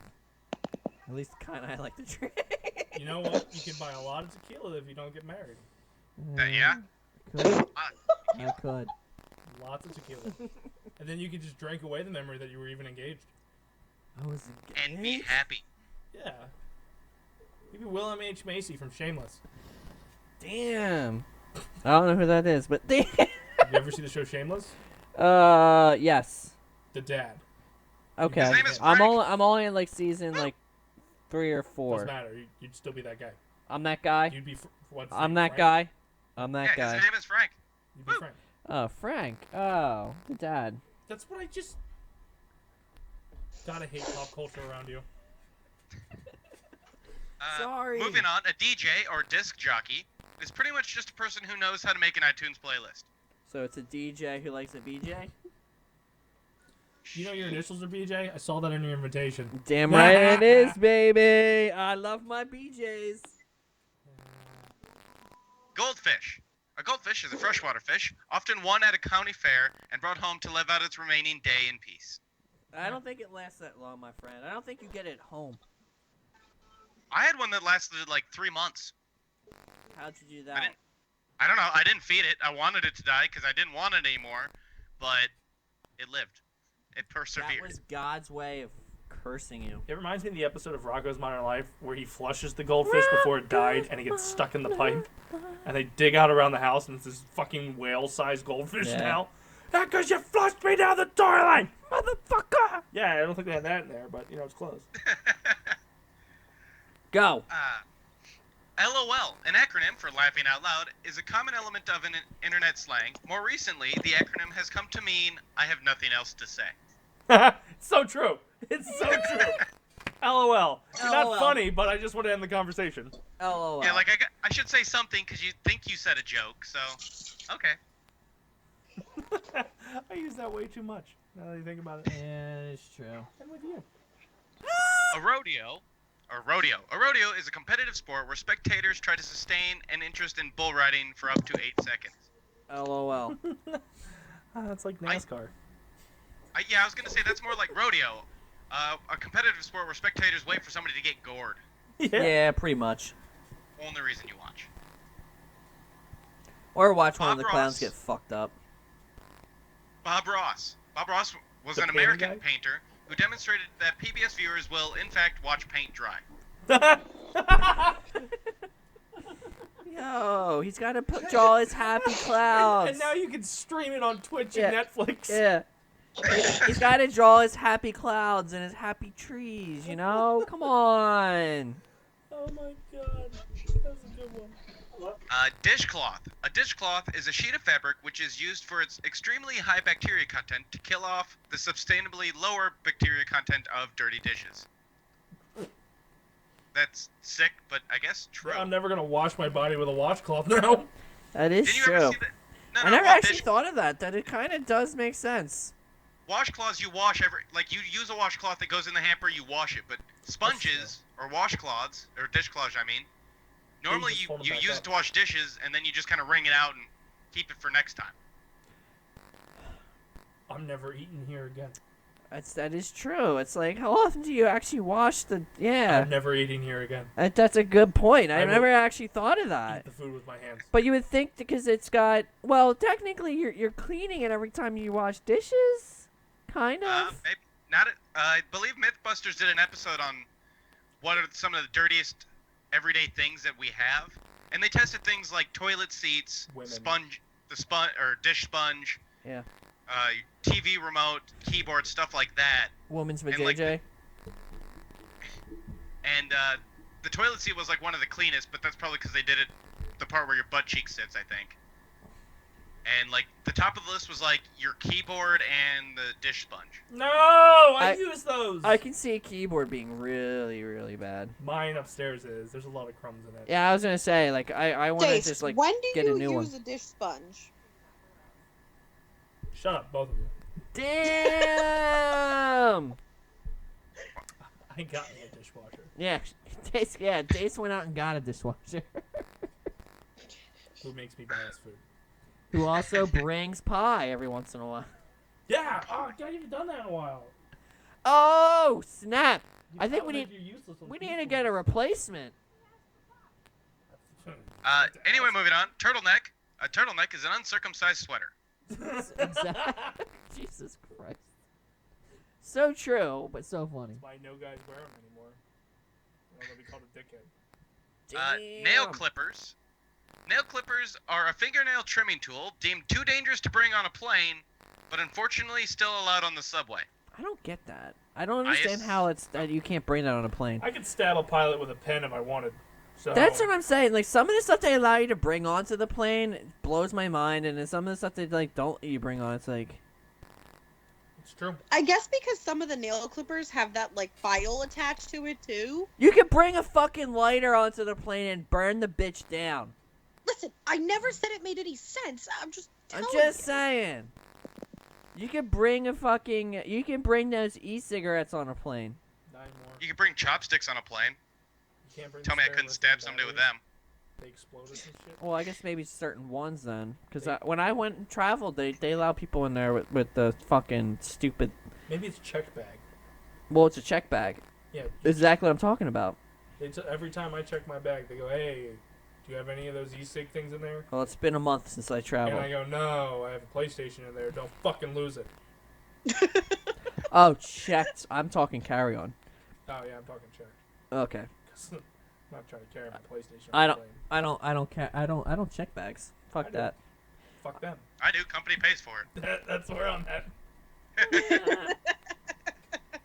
Speaker 2: At least the kind I like to drink.
Speaker 11: You know what? You can buy a lot of tequila if you don't get married.
Speaker 3: Yeah?
Speaker 2: I could.
Speaker 11: Lots of tequila. And then you can just drink away the memory that you were even engaged.
Speaker 2: I was
Speaker 3: And be happy.
Speaker 11: Yeah. Maybe William H. Macy from Shameless.
Speaker 2: Damn. I don't know who that is, but damn.
Speaker 11: Have you ever seen the show Shameless?
Speaker 2: Yes.
Speaker 11: The dad.
Speaker 2: Okay.
Speaker 3: His name is
Speaker 2: I'm
Speaker 3: Frank.
Speaker 2: only in season 3 or 4.
Speaker 11: Doesn't matter. You'd still be that guy.
Speaker 2: I'm that guy.
Speaker 11: You'd be. What's his
Speaker 2: I'm
Speaker 11: name,
Speaker 2: that
Speaker 11: Frank?
Speaker 2: guy. I'm that
Speaker 3: Yeah,
Speaker 2: guy.
Speaker 3: his name is Frank.
Speaker 11: You'd be Frank.
Speaker 2: Oh, Frank. Oh, the dad.
Speaker 11: That's what I just. Gotta hate pop culture around you.
Speaker 2: Sorry.
Speaker 3: Moving on, a DJ or disc jockey is pretty much just a person who knows how to make an iTunes playlist.
Speaker 2: So it's a DJ who likes a BJ?
Speaker 11: You know your initials are BJ? I saw that in your invitation.
Speaker 2: Damn right it is, baby. I love my BJs.
Speaker 3: Goldfish. A goldfish is a freshwater fish, often won at a county fair and brought home to live out its remaining day in peace.
Speaker 2: I don't think it lasts that long, my friend. I don't think you get it home.
Speaker 3: I had one that lasted like 3 months.
Speaker 2: How'd you do that?
Speaker 3: I don't know. I didn't feed it. I wanted it to die because I didn't want it anymore, but it lived. It persevered.
Speaker 2: That was God's way of cursing you.
Speaker 1: It reminds me of the episode of Rocko's Modern Life where he flushes the goldfish before it died and it gets stuck in the pipe. And they dig out around the house and it's this fucking whale-sized goldfish now. That because you flushed me down the toilet, motherfucker! Yeah, I don't think they had that in there, but, you know, it's close.
Speaker 2: Go.
Speaker 3: LOL, an acronym for laughing out loud, is a common element of an internet slang. More recently, the acronym has come to mean I have nothing else to say.
Speaker 1: It's so true. It's so true. LOL. You're not funny, but I just want to end the conversation.
Speaker 2: LOL.
Speaker 3: Yeah, like I should say something because you think you said a joke, so okay.
Speaker 1: I use that way too much. Now that you think about it.
Speaker 2: Yeah, it's true.
Speaker 1: I'm with you.
Speaker 3: A rodeo is a competitive sport where spectators try to sustain an interest in bull riding for up to 8 seconds.
Speaker 2: LOL.
Speaker 1: That's like NASCAR.
Speaker 3: Yeah, I was gonna say that's more like rodeo, a competitive sport where spectators wait for somebody to get gored.
Speaker 2: Yeah, pretty much.
Speaker 3: Only reason you watch.
Speaker 2: Or watch one of
Speaker 3: Bob
Speaker 2: the clowns
Speaker 3: Ross.
Speaker 2: get fucked up.
Speaker 3: Bob Ross. Bob Ross was
Speaker 1: The
Speaker 3: an
Speaker 1: painter
Speaker 3: American
Speaker 1: guy?
Speaker 3: painter who demonstrated that PBS viewers will, in fact, watch paint dry.
Speaker 2: Yo, he's got to draw his happy clouds.
Speaker 1: And now you can stream it on Twitch
Speaker 2: Yeah.
Speaker 1: and Netflix.
Speaker 2: Yeah. He's got to draw his happy clouds and his happy trees, you know? Come on.
Speaker 1: Oh my god. That was a good one.
Speaker 3: Dishcloth. A dishcloth is a sheet of fabric which is used for its extremely high bacteria content to kill off the sustainably lower bacteria content of dirty dishes. That's sick, but I guess true.
Speaker 1: I'm never gonna wash my body with a washcloth now.
Speaker 2: That is
Speaker 3: Did you
Speaker 2: true.
Speaker 3: ever see that? No,
Speaker 2: I never
Speaker 3: well,
Speaker 2: actually thought of that it kind of does make sense.
Speaker 3: Washcloths you wash you use a washcloth that goes in the hamper, you wash it, but sponges or washcloths, or dishcloths I mean, normally
Speaker 1: just
Speaker 3: you
Speaker 1: fold 'em back
Speaker 3: use
Speaker 1: up.
Speaker 3: it to wash dishes and then you just kind of wring it out and keep it for next time.
Speaker 1: I'm never eating here again.
Speaker 2: That is true. It's like, how often do you actually wash the... Yeah.
Speaker 1: I'm never eating here again.
Speaker 2: That's a good point. I
Speaker 1: I will
Speaker 2: never actually thought of that.
Speaker 1: Eat the food with my hands.
Speaker 2: But you would think because it's got... Well, technically, you're cleaning it every time you wash dishes? Kind of?
Speaker 3: Maybe not. I believe MythBusters did an episode on what are some of the dirtiest everyday things that we have, and they tested things like toilet seats,
Speaker 1: Women.
Speaker 3: dish sponge,
Speaker 2: Yeah.
Speaker 3: TV remote, keyboard, stuff like that.
Speaker 2: Woman's
Speaker 3: And,
Speaker 2: vajayjay?
Speaker 3: And the toilet seat was like one of the cleanest, but that's probably because they did it the part where your butt cheek sits, I think. And like the top of the list was like your keyboard and the dish sponge.
Speaker 1: No, I use those.
Speaker 2: I can see a keyboard being really, really bad.
Speaker 1: Mine upstairs is. There's a lot of crumbs in it.
Speaker 2: Yeah, I was gonna say, like, I want to
Speaker 6: Dace,
Speaker 2: just like
Speaker 6: when do
Speaker 2: get a
Speaker 6: you
Speaker 2: new one.
Speaker 6: use a dish sponge?
Speaker 1: Shut up, both of you.
Speaker 2: Damn.
Speaker 1: I got me a dishwasher.
Speaker 2: Yeah, Dace went out and got a dishwasher.
Speaker 1: Who makes me buy us food?
Speaker 2: Who also brings pie every once in a while.
Speaker 1: Yeah. Oh, I haven't done that in a while.
Speaker 2: Oh snap! I think we
Speaker 1: sound like
Speaker 2: need
Speaker 1: you're useless on
Speaker 2: we need to get a replacement.
Speaker 3: Anyway, moving on. Turtleneck. A turtleneck is an uncircumcised sweater.
Speaker 2: Jesus Christ. So true, but so funny.
Speaker 1: That's why no guys wear them anymore. They'll be called a dickhead.
Speaker 3: Nail clippers. Nail clippers are a fingernail trimming tool deemed too dangerous to bring on a plane, but unfortunately still allowed on the subway.
Speaker 2: I don't get that. I don't understand how it's that you can't bring that on a plane.
Speaker 1: I could stab a pilot with a pen if I wanted. So
Speaker 2: That's what I'm saying. Like some of the stuff they allow you to bring onto the plane blows my mind, and then some of the stuff they like don't let you bring on. It's like
Speaker 1: it's true.
Speaker 6: I guess because some of the nail clippers have that like file attached to it too.
Speaker 2: you could bring a fucking lighter onto the plane and burn the bitch down.
Speaker 6: Listen, I never said it made any sense. I'm just
Speaker 2: saying. You could bring you can bring those e-cigarettes on a plane.
Speaker 1: 9 more.
Speaker 3: You could bring chopsticks on a plane.
Speaker 1: You can't bring
Speaker 3: Tell me I
Speaker 1: spare
Speaker 3: couldn't
Speaker 1: lithium
Speaker 3: stab somebody with
Speaker 1: batteries.
Speaker 3: them.
Speaker 1: They exploded and shit.
Speaker 2: Well, I guess maybe certain ones then, because when I went and traveled, they allow people in there with the fucking stupid.
Speaker 1: Maybe it's a check bag.
Speaker 2: Well, it's a check bag.
Speaker 1: Yeah.
Speaker 2: Exactly what I'm talking about.
Speaker 1: Every time I check my bag, they go, "Hey, do you have any of those e-cig things in there?"
Speaker 2: Well, it's been a month since I traveled.
Speaker 1: And I go, "No, I have a PlayStation in there. Don't fucking lose it."
Speaker 2: Oh, checked. I'm talking carry-on.
Speaker 1: Oh yeah, I'm talking check.
Speaker 2: Okay.
Speaker 1: I'm not trying to carry my PlayStation.
Speaker 2: I
Speaker 1: on
Speaker 2: don't.
Speaker 1: the plane.
Speaker 2: I don't care. I don't check bags. Fuck
Speaker 1: I do.
Speaker 2: that.
Speaker 1: Fuck them.
Speaker 3: I do. Company pays for it.
Speaker 1: That's where I'm at.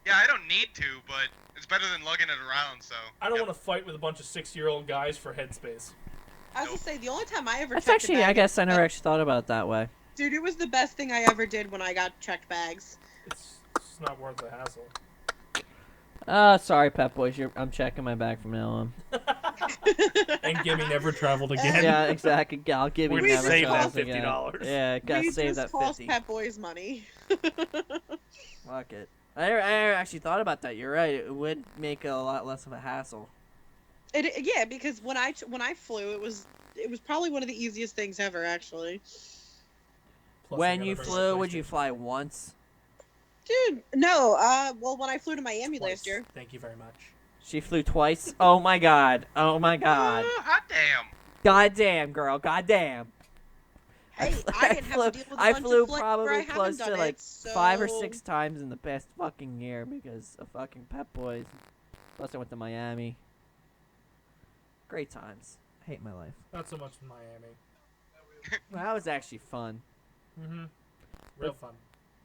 Speaker 3: Yeah, I don't need to, but it's better than lugging it around, so.
Speaker 1: I don't want to fight with a bunch of 6-year-old guys for headspace.
Speaker 6: I was gonna say the only time I ever
Speaker 2: That's
Speaker 6: checked
Speaker 2: actually.
Speaker 6: a bag,
Speaker 2: I guess I never actually thought about it that way.
Speaker 6: dude, it was the best thing I ever did when I got checked bags.
Speaker 1: It's not worth the hassle.
Speaker 2: Sorry, Pep Boys. I'm checking my bag from now on.
Speaker 1: And Gibby never traveled again.
Speaker 2: Yeah, exactly. I'll give you
Speaker 1: We
Speaker 2: never
Speaker 1: save
Speaker 2: travels
Speaker 1: that
Speaker 2: again.
Speaker 1: $50.
Speaker 2: Yeah, gotta
Speaker 6: We
Speaker 2: save
Speaker 6: just
Speaker 2: that
Speaker 6: cost
Speaker 2: 50.
Speaker 6: Pet Boys money.
Speaker 2: Fuck it. I never actually thought about that. You're right. It would make a lot less of a hassle.
Speaker 6: Yeah, because when I flew, it was probably one of the easiest things ever, actually.
Speaker 1: Plus,
Speaker 2: When
Speaker 1: I
Speaker 2: you
Speaker 1: gotta bring
Speaker 2: flew,
Speaker 1: a
Speaker 2: would you
Speaker 1: PlayStation.
Speaker 2: fly once?
Speaker 6: Dude, no. Well, when I flew to Miami
Speaker 1: Twice.
Speaker 6: last year.
Speaker 1: Thank you very much.
Speaker 2: She flew twice. Oh my god. Oh my god.
Speaker 3: Hot damn.
Speaker 2: God damn, girl. God damn.
Speaker 6: Hey, I didn't have to deal with a
Speaker 2: I
Speaker 6: bunch
Speaker 2: flew
Speaker 6: of flights where I
Speaker 2: probably
Speaker 6: haven't
Speaker 2: close
Speaker 6: done
Speaker 2: to like
Speaker 6: it, so...
Speaker 2: 5 or 6 times in the past fucking year because of fucking Pep Boys. Plus I went to Miami. Great times. Hate my life.
Speaker 11: Not so much in Miami.
Speaker 2: Well, that was actually fun.
Speaker 11: Mm-hmm. Real fun.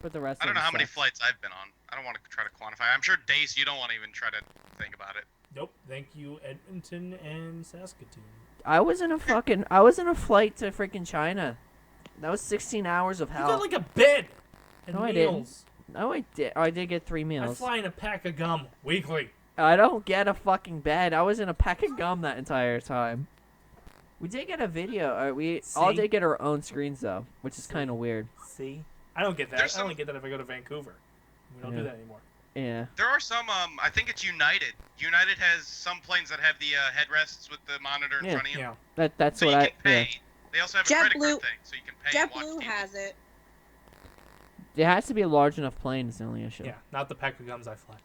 Speaker 2: But the rest
Speaker 3: I
Speaker 2: of
Speaker 3: don't know
Speaker 2: them
Speaker 3: how many
Speaker 2: sucked.
Speaker 3: flights I've been on. I don't want to try to quantify. I'm sure Dace, you don't want to even try to think about it.
Speaker 11: Nope. Thank you, Edmonton and Saskatoon.
Speaker 2: I was in a flight to freaking China. That was 16 hours of hell.
Speaker 11: You got like a bed and
Speaker 2: No, I
Speaker 11: meals.
Speaker 2: didn't. No, I did. I did get 3
Speaker 11: I
Speaker 2: meals.
Speaker 11: fly in a pack of gum weekly.
Speaker 2: I don't get a fucking bed. I was in a pack of gum that entire time. We did get a video. We all
Speaker 11: See?
Speaker 2: did get our own screens though, which is kind of weird.
Speaker 11: See? I don't get that. I only get that if I go to Vancouver. We don't do
Speaker 2: Yeah.
Speaker 11: that anymore.
Speaker 2: Yeah.
Speaker 3: There are some, I think it's United. United has some planes that have the headrests with the monitor in
Speaker 2: Yeah.
Speaker 3: front of you.
Speaker 11: Yeah.
Speaker 2: That's
Speaker 3: So
Speaker 2: what
Speaker 3: you
Speaker 2: I.
Speaker 3: can pay.
Speaker 2: Yeah.
Speaker 3: They also have a credit
Speaker 6: JetBlue-
Speaker 3: card thing, so you can pay and watch
Speaker 6: JetBlue
Speaker 3: TV.
Speaker 6: has it.
Speaker 2: It has to be a large enough plane. Is the only issue.
Speaker 11: Yeah, not the pack of gums I fly.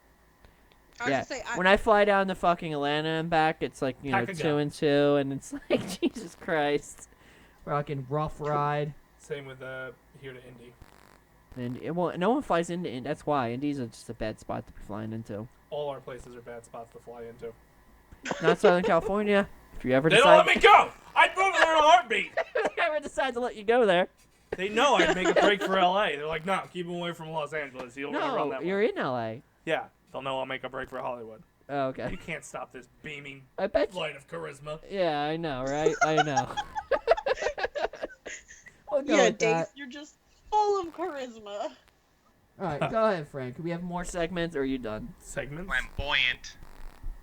Speaker 6: I was
Speaker 2: Yeah.
Speaker 6: gonna say,
Speaker 2: When I fly down to fucking Atlanta and back, it's like
Speaker 11: Pack of
Speaker 2: 2
Speaker 11: gum.
Speaker 2: and 2, and it's like Jesus Christ, fucking rough ride.
Speaker 11: Same with here to Indy.
Speaker 2: And well, no one flies into Indy. That's why Indy's just a bad spot to be flying into.
Speaker 11: All our places are bad spots to fly into.
Speaker 2: Not Southern California. If you ever
Speaker 11: They
Speaker 2: decide,
Speaker 11: don't let me go! I'd move there in a heartbeat!
Speaker 2: if you ever decide to let you go there.
Speaker 11: They know I'd make a break for LA. They're like, no, keep him away from Los Angeles. You don't want to run
Speaker 2: No,
Speaker 11: that
Speaker 2: you're
Speaker 11: way.
Speaker 2: in LA.
Speaker 11: Yeah, they'll know I'll make a break for Hollywood.
Speaker 2: Oh, okay.
Speaker 11: You can't stop this beaming
Speaker 2: I bet.
Speaker 11: light of charisma.
Speaker 2: Yeah, I know, right? I know. We'll go
Speaker 6: yeah,
Speaker 2: with
Speaker 6: Dace,
Speaker 2: that.
Speaker 6: you're just full of charisma.
Speaker 2: All right, go ahead, Frank. Can we have more segments, or are you done?
Speaker 11: Segments?
Speaker 3: Flamboyant.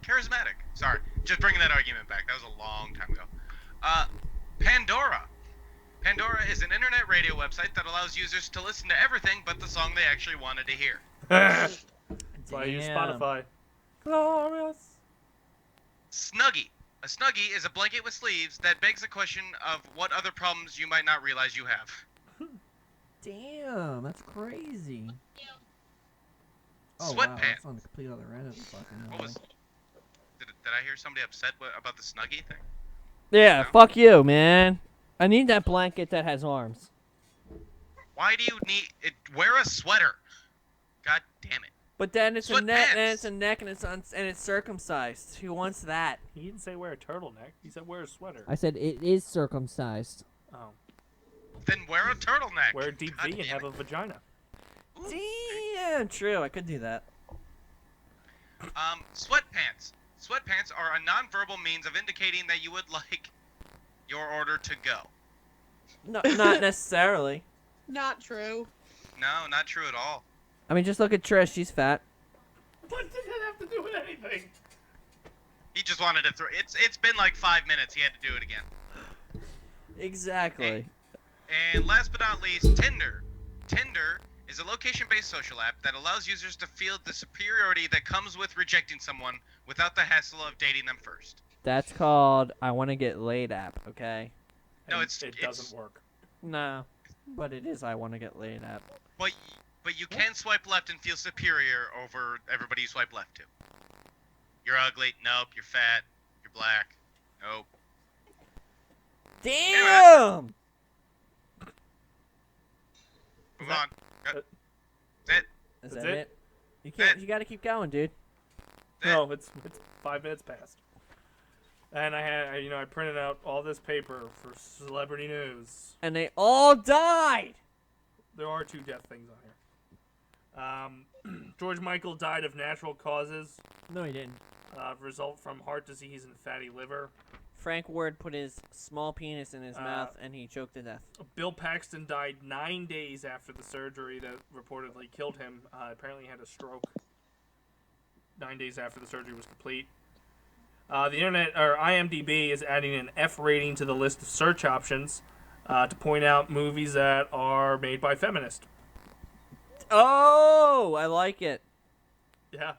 Speaker 3: Charismatic. Sorry, just bringing that argument back. That was a long time ago. Pandora. Pandora is an internet radio website that allows users to listen to everything but the song they actually wanted to hear.
Speaker 11: That's why I use
Speaker 2: Damn.
Speaker 11: Spotify. Glorious.
Speaker 3: Snuggie. A Snuggie is a blanket with sleeves that begs the question of what other problems you might not realize you have.
Speaker 2: Damn, that's crazy. Oh,
Speaker 3: Sweatpants.
Speaker 2: wow, that's on the complete other end of the fucking.
Speaker 3: What was? Did I hear somebody upset about the Snuggie thing?
Speaker 2: Yeah, fuck you, man. I need that blanket that has arms.
Speaker 3: Why do you need it? Wear a sweater. God damn it.
Speaker 2: But then it's a neck, and
Speaker 3: Sweatpants.
Speaker 2: it's a neck, and it's circumcised. Who wants that?
Speaker 11: He didn't say wear a turtleneck. He said wear a sweater.
Speaker 2: I said it is circumcised.
Speaker 11: Oh.
Speaker 3: Then wear a turtleneck.
Speaker 11: Wear a deep
Speaker 3: God
Speaker 11: V and
Speaker 3: damn
Speaker 11: have
Speaker 3: it.
Speaker 11: a vagina.
Speaker 2: Damn, true. I could do that.
Speaker 3: Sweatpants. Sweatpants are a non-verbal means of indicating that you would like your order to go.
Speaker 2: No, not necessarily.
Speaker 6: Not true.
Speaker 3: No, not true at all.
Speaker 2: I mean, just look at Trish. She's fat.
Speaker 11: What did that have to do with anything?
Speaker 3: He just wanted to throw. It's been like 5 minutes. He had to do it again.
Speaker 2: Exactly.
Speaker 3: And last but not least, Tinder. Tinder is a location-based social app that allows users to feel the superiority that comes with rejecting someone without the hassle of dating them first.
Speaker 2: That's called I want to get laid app. Okay.
Speaker 3: No,
Speaker 11: And
Speaker 3: it
Speaker 11: it doesn't work.
Speaker 2: No, but it is I want to get laid app.
Speaker 3: But you can swipe left and feel superior over everybody you swipe left to. You're ugly. Nope. You're fat. You're black. Nope.
Speaker 2: Damn.
Speaker 3: Move on. That's it.
Speaker 2: Is
Speaker 11: That's
Speaker 2: that
Speaker 11: it?
Speaker 2: it? You can't. You got to keep going, dude.
Speaker 11: No, it's 5 minutes past. And I printed out all this paper for celebrity news.
Speaker 2: And they all died.
Speaker 11: There are 2 death things on here. George Michael died of natural causes.
Speaker 2: No, he didn't.
Speaker 11: Result from heart disease and fatty liver.
Speaker 2: Frank Ward put his small penis in his mouth and he choked to death.
Speaker 11: Bill Paxton died 9 days after the surgery that reportedly killed him. Apparently he had a stroke 9 days after the surgery was complete. The internet, or IMDb, is adding an F rating to the list of search options to point out movies that are made by feminists.
Speaker 2: Oh, I like it.
Speaker 11: Yeah.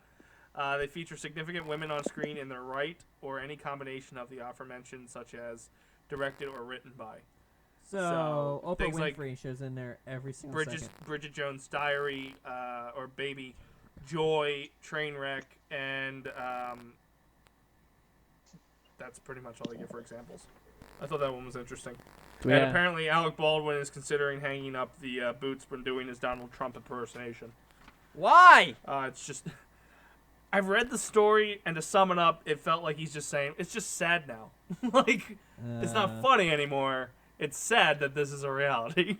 Speaker 11: They feature significant women on screen in their right or any combination of the aforementioned, such as directed or written by.
Speaker 2: So Oprah
Speaker 11: things like
Speaker 2: Winfrey shows in there every single second.
Speaker 11: Bridget Jones' Diary, or Baby, Joy, Trainwreck, and that's pretty much all I get for examples. I thought that one was interesting.
Speaker 1: And apparently Alec Baldwin is considering hanging up the boots from doing his Donald Trump impersonation.
Speaker 2: Why?
Speaker 1: It's just... I've read the story, and to sum it up, it felt like he's just saying, it's just sad now. Like, it's not funny anymore. It's sad that this is a reality.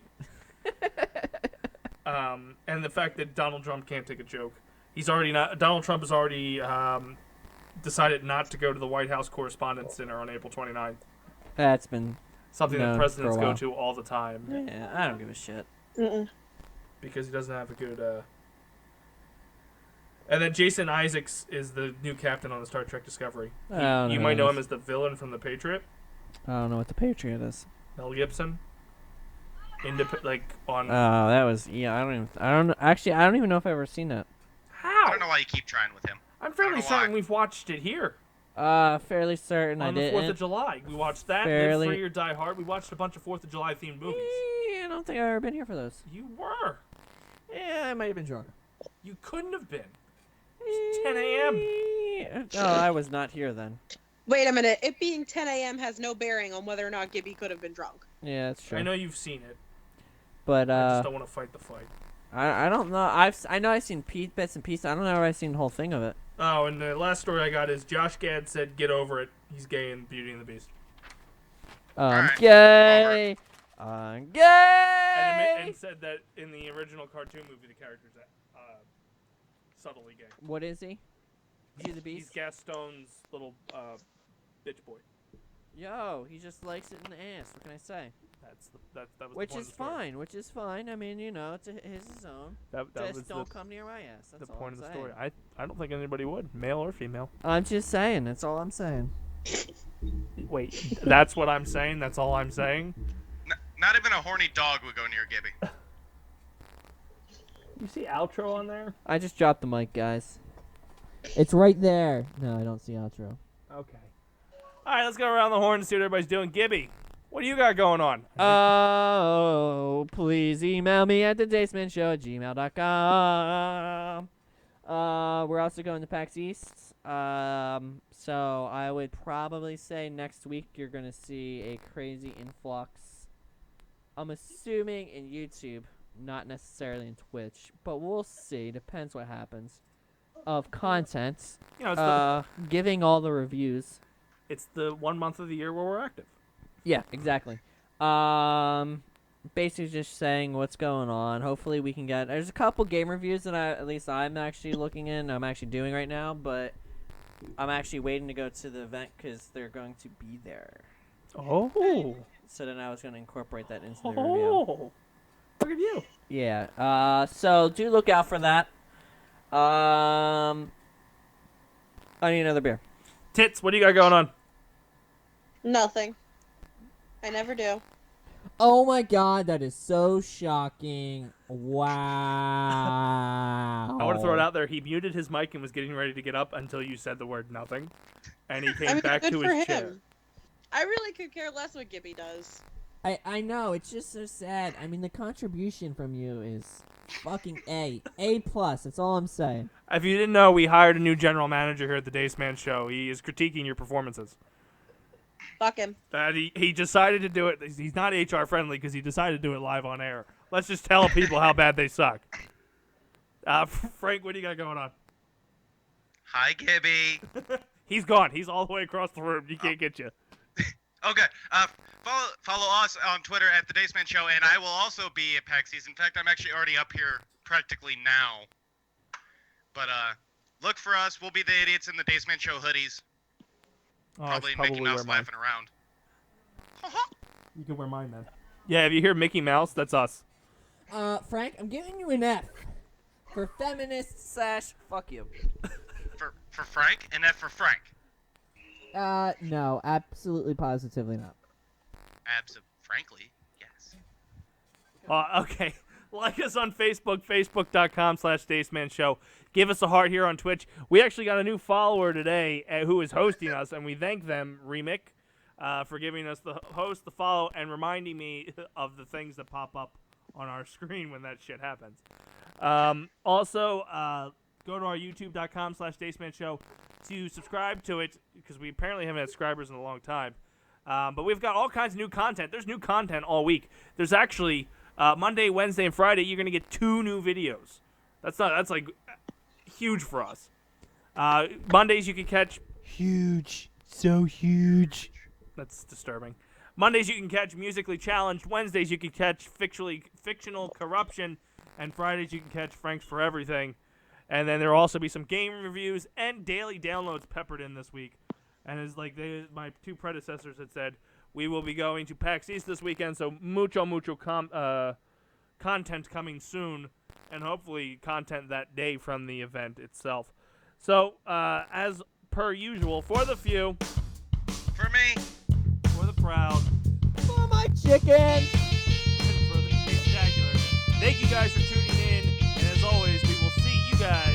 Speaker 1: And the fact that Donald Trump can't take a joke. Donald Trump has already decided not to go to the White House Correspondents' Dinner on April 29th.
Speaker 2: That's been
Speaker 1: something that presidents go to all the time.
Speaker 2: Yeah, I don't give a shit.
Speaker 1: Because he doesn't have a good... And then Jason Isaacs is the new captain on the Star Trek Discovery. You might know him as the villain from The Patriot.
Speaker 2: I don't know what The Patriot is.
Speaker 1: Mel Gibson. Oh,
Speaker 2: that was I don't even know if I've ever seen that.
Speaker 1: How?
Speaker 3: I don't know why you keep trying with him.
Speaker 1: I'm fairly certain we've watched it here.
Speaker 2: Fairly certain
Speaker 1: on
Speaker 2: I
Speaker 1: the
Speaker 2: didn't.
Speaker 1: 4th of July. We watched that, Live Free or Die Hard. We watched a bunch of 4th of July themed movies.
Speaker 2: I don't think I've ever been here for those.
Speaker 1: You were.
Speaker 2: Yeah, I might have been drunk.
Speaker 1: You couldn't have been. It's 10 a.m.
Speaker 2: No, I was not here then.
Speaker 6: Wait a minute. It being 10 a.m. has no bearing on whether or not Gibby could have been drunk.
Speaker 2: Yeah, that's true.
Speaker 1: I know you've seen it.
Speaker 2: But
Speaker 1: I just don't want to fight the fight.
Speaker 2: I don't know. I know I've seen bits and pieces. I don't know if I've seen the whole thing of it.
Speaker 1: Oh, and the last story I got is Josh Gad said, "Get over it. He's gay in Beauty and the Beast."
Speaker 2: I'm gay. I'm gay.
Speaker 1: And said that in the original cartoon movie, the character's subtly gay.
Speaker 2: What is he? Beauty and the Beast?
Speaker 1: He's Gaston's little bitch boy.
Speaker 2: Yo, he just likes it in the ass. What can I say?
Speaker 1: That was
Speaker 2: which
Speaker 1: the point
Speaker 2: is
Speaker 1: of the story.
Speaker 2: fine. Which is fine. I mean, you know, it's his own. Just don't come near my ass. That's
Speaker 1: the
Speaker 2: all
Speaker 1: point
Speaker 2: I'm
Speaker 1: of the
Speaker 2: saying.
Speaker 1: story. I don't think anybody would, male or female.
Speaker 2: I'm just saying. That's all I'm saying.
Speaker 1: Wait, that's what I'm saying? That's all I'm saying?
Speaker 3: Not even a horny dog would go near Gibby.
Speaker 1: You see outro on there?
Speaker 2: I just dropped the mic, guys. It's right there. No, I don't see outro.
Speaker 1: Okay. All right, let's go around the horn and see what everybody's doing. Gibby, what do you got going on?
Speaker 2: Oh, please email me at thedacemanshow@gmail.com. We're also going to PAX East. So I would probably say next week you're going to see a crazy influx. I'm assuming in YouTube, not necessarily in Twitch, but we'll see. Depends what happens. Of content, giving all the reviews.
Speaker 1: It's the 1 month of the year where we're active.
Speaker 2: Yeah, exactly. Basically just saying what's going on. Hopefully we can get... There's a couple game reviews that I'm actually looking in. I'm actually doing right now, but I'm actually waiting to go to the event because they're going to be there.
Speaker 1: Oh.
Speaker 2: So then I was going to incorporate that into the
Speaker 1: Oh.
Speaker 2: review.
Speaker 1: Look at you.
Speaker 2: Yeah. So do look out for that. I need another beer.
Speaker 1: Tits, what do you got going on?
Speaker 6: Nothing. I never do.
Speaker 2: Oh my god, that is so shocking. Wow.
Speaker 1: I want to throw it out there. He muted his mic and was getting ready to get up until you said the word nothing. And he came back
Speaker 6: good
Speaker 1: to
Speaker 6: for
Speaker 1: his
Speaker 6: him.
Speaker 1: chair.
Speaker 6: I really could care less what Gibby does.
Speaker 2: I know, it's just so sad. I mean, the contribution from you is fucking A. A+, that's all I'm saying.
Speaker 1: If you didn't know, we hired a new general manager here at the Dace Man Show. He is critiquing your performances.
Speaker 6: Fuck him.
Speaker 1: He decided to do it. He's not HR friendly because he decided to do it live on air. Let's just tell people how bad they suck. Frank, what do you got going on?
Speaker 3: Hi, Gibby.
Speaker 1: He's gone. He's all the way across the room. He can't get you.
Speaker 3: Okay. Follow us on Twitter at the Dace Man Show, and I will also be at PAX East. In fact, I'm actually already up here practically now. But look for us. We'll be the idiots in the Dace Man Show hoodies. Probably Mickey Mouse laughing around.
Speaker 1: You can wear mine then. Yeah, if you hear Mickey Mouse, that's us.
Speaker 2: Frank, I'm giving you an F for feminist / fuck you.
Speaker 3: For Frank? An F for Frank?
Speaker 2: No, absolutely positively not.
Speaker 3: Frankly, yes.
Speaker 1: Okay. Like us on Facebook, facebook.com/DaceManShow. Give us a heart here on Twitch. We actually got a new follower today who is hosting us, and we thank them, Remick, for giving us the host, the follow, and reminding me of the things that pop up on our screen when that shit happens. Also, go to our youtube.com/DaceManShow to subscribe to it, because we apparently haven't had subscribers in a long time. But we've got all kinds of new content. There's new content all week. There's actually Monday, Wednesday, and Friday. You're gonna get 2 new videos. That's like huge for us. Mondays you can catch
Speaker 12: huge, so huge.
Speaker 1: That's disturbing. Mondays you can catch Musically Challenged. Wednesdays you can catch Fictional Corruption. And Fridays you can catch Franks for Everything. And then there will also be some game reviews and daily downloads peppered in this week. And it's like my 2 predecessors had said, we will be going to PAX East this weekend, so mucho content coming soon, and hopefully content that day from the event itself. So, as per usual, for the few,
Speaker 3: for me,
Speaker 1: for the proud,
Speaker 2: for my chicken,
Speaker 1: and for the spectacular. Thank you guys for tuning in, and as always, we will see you guys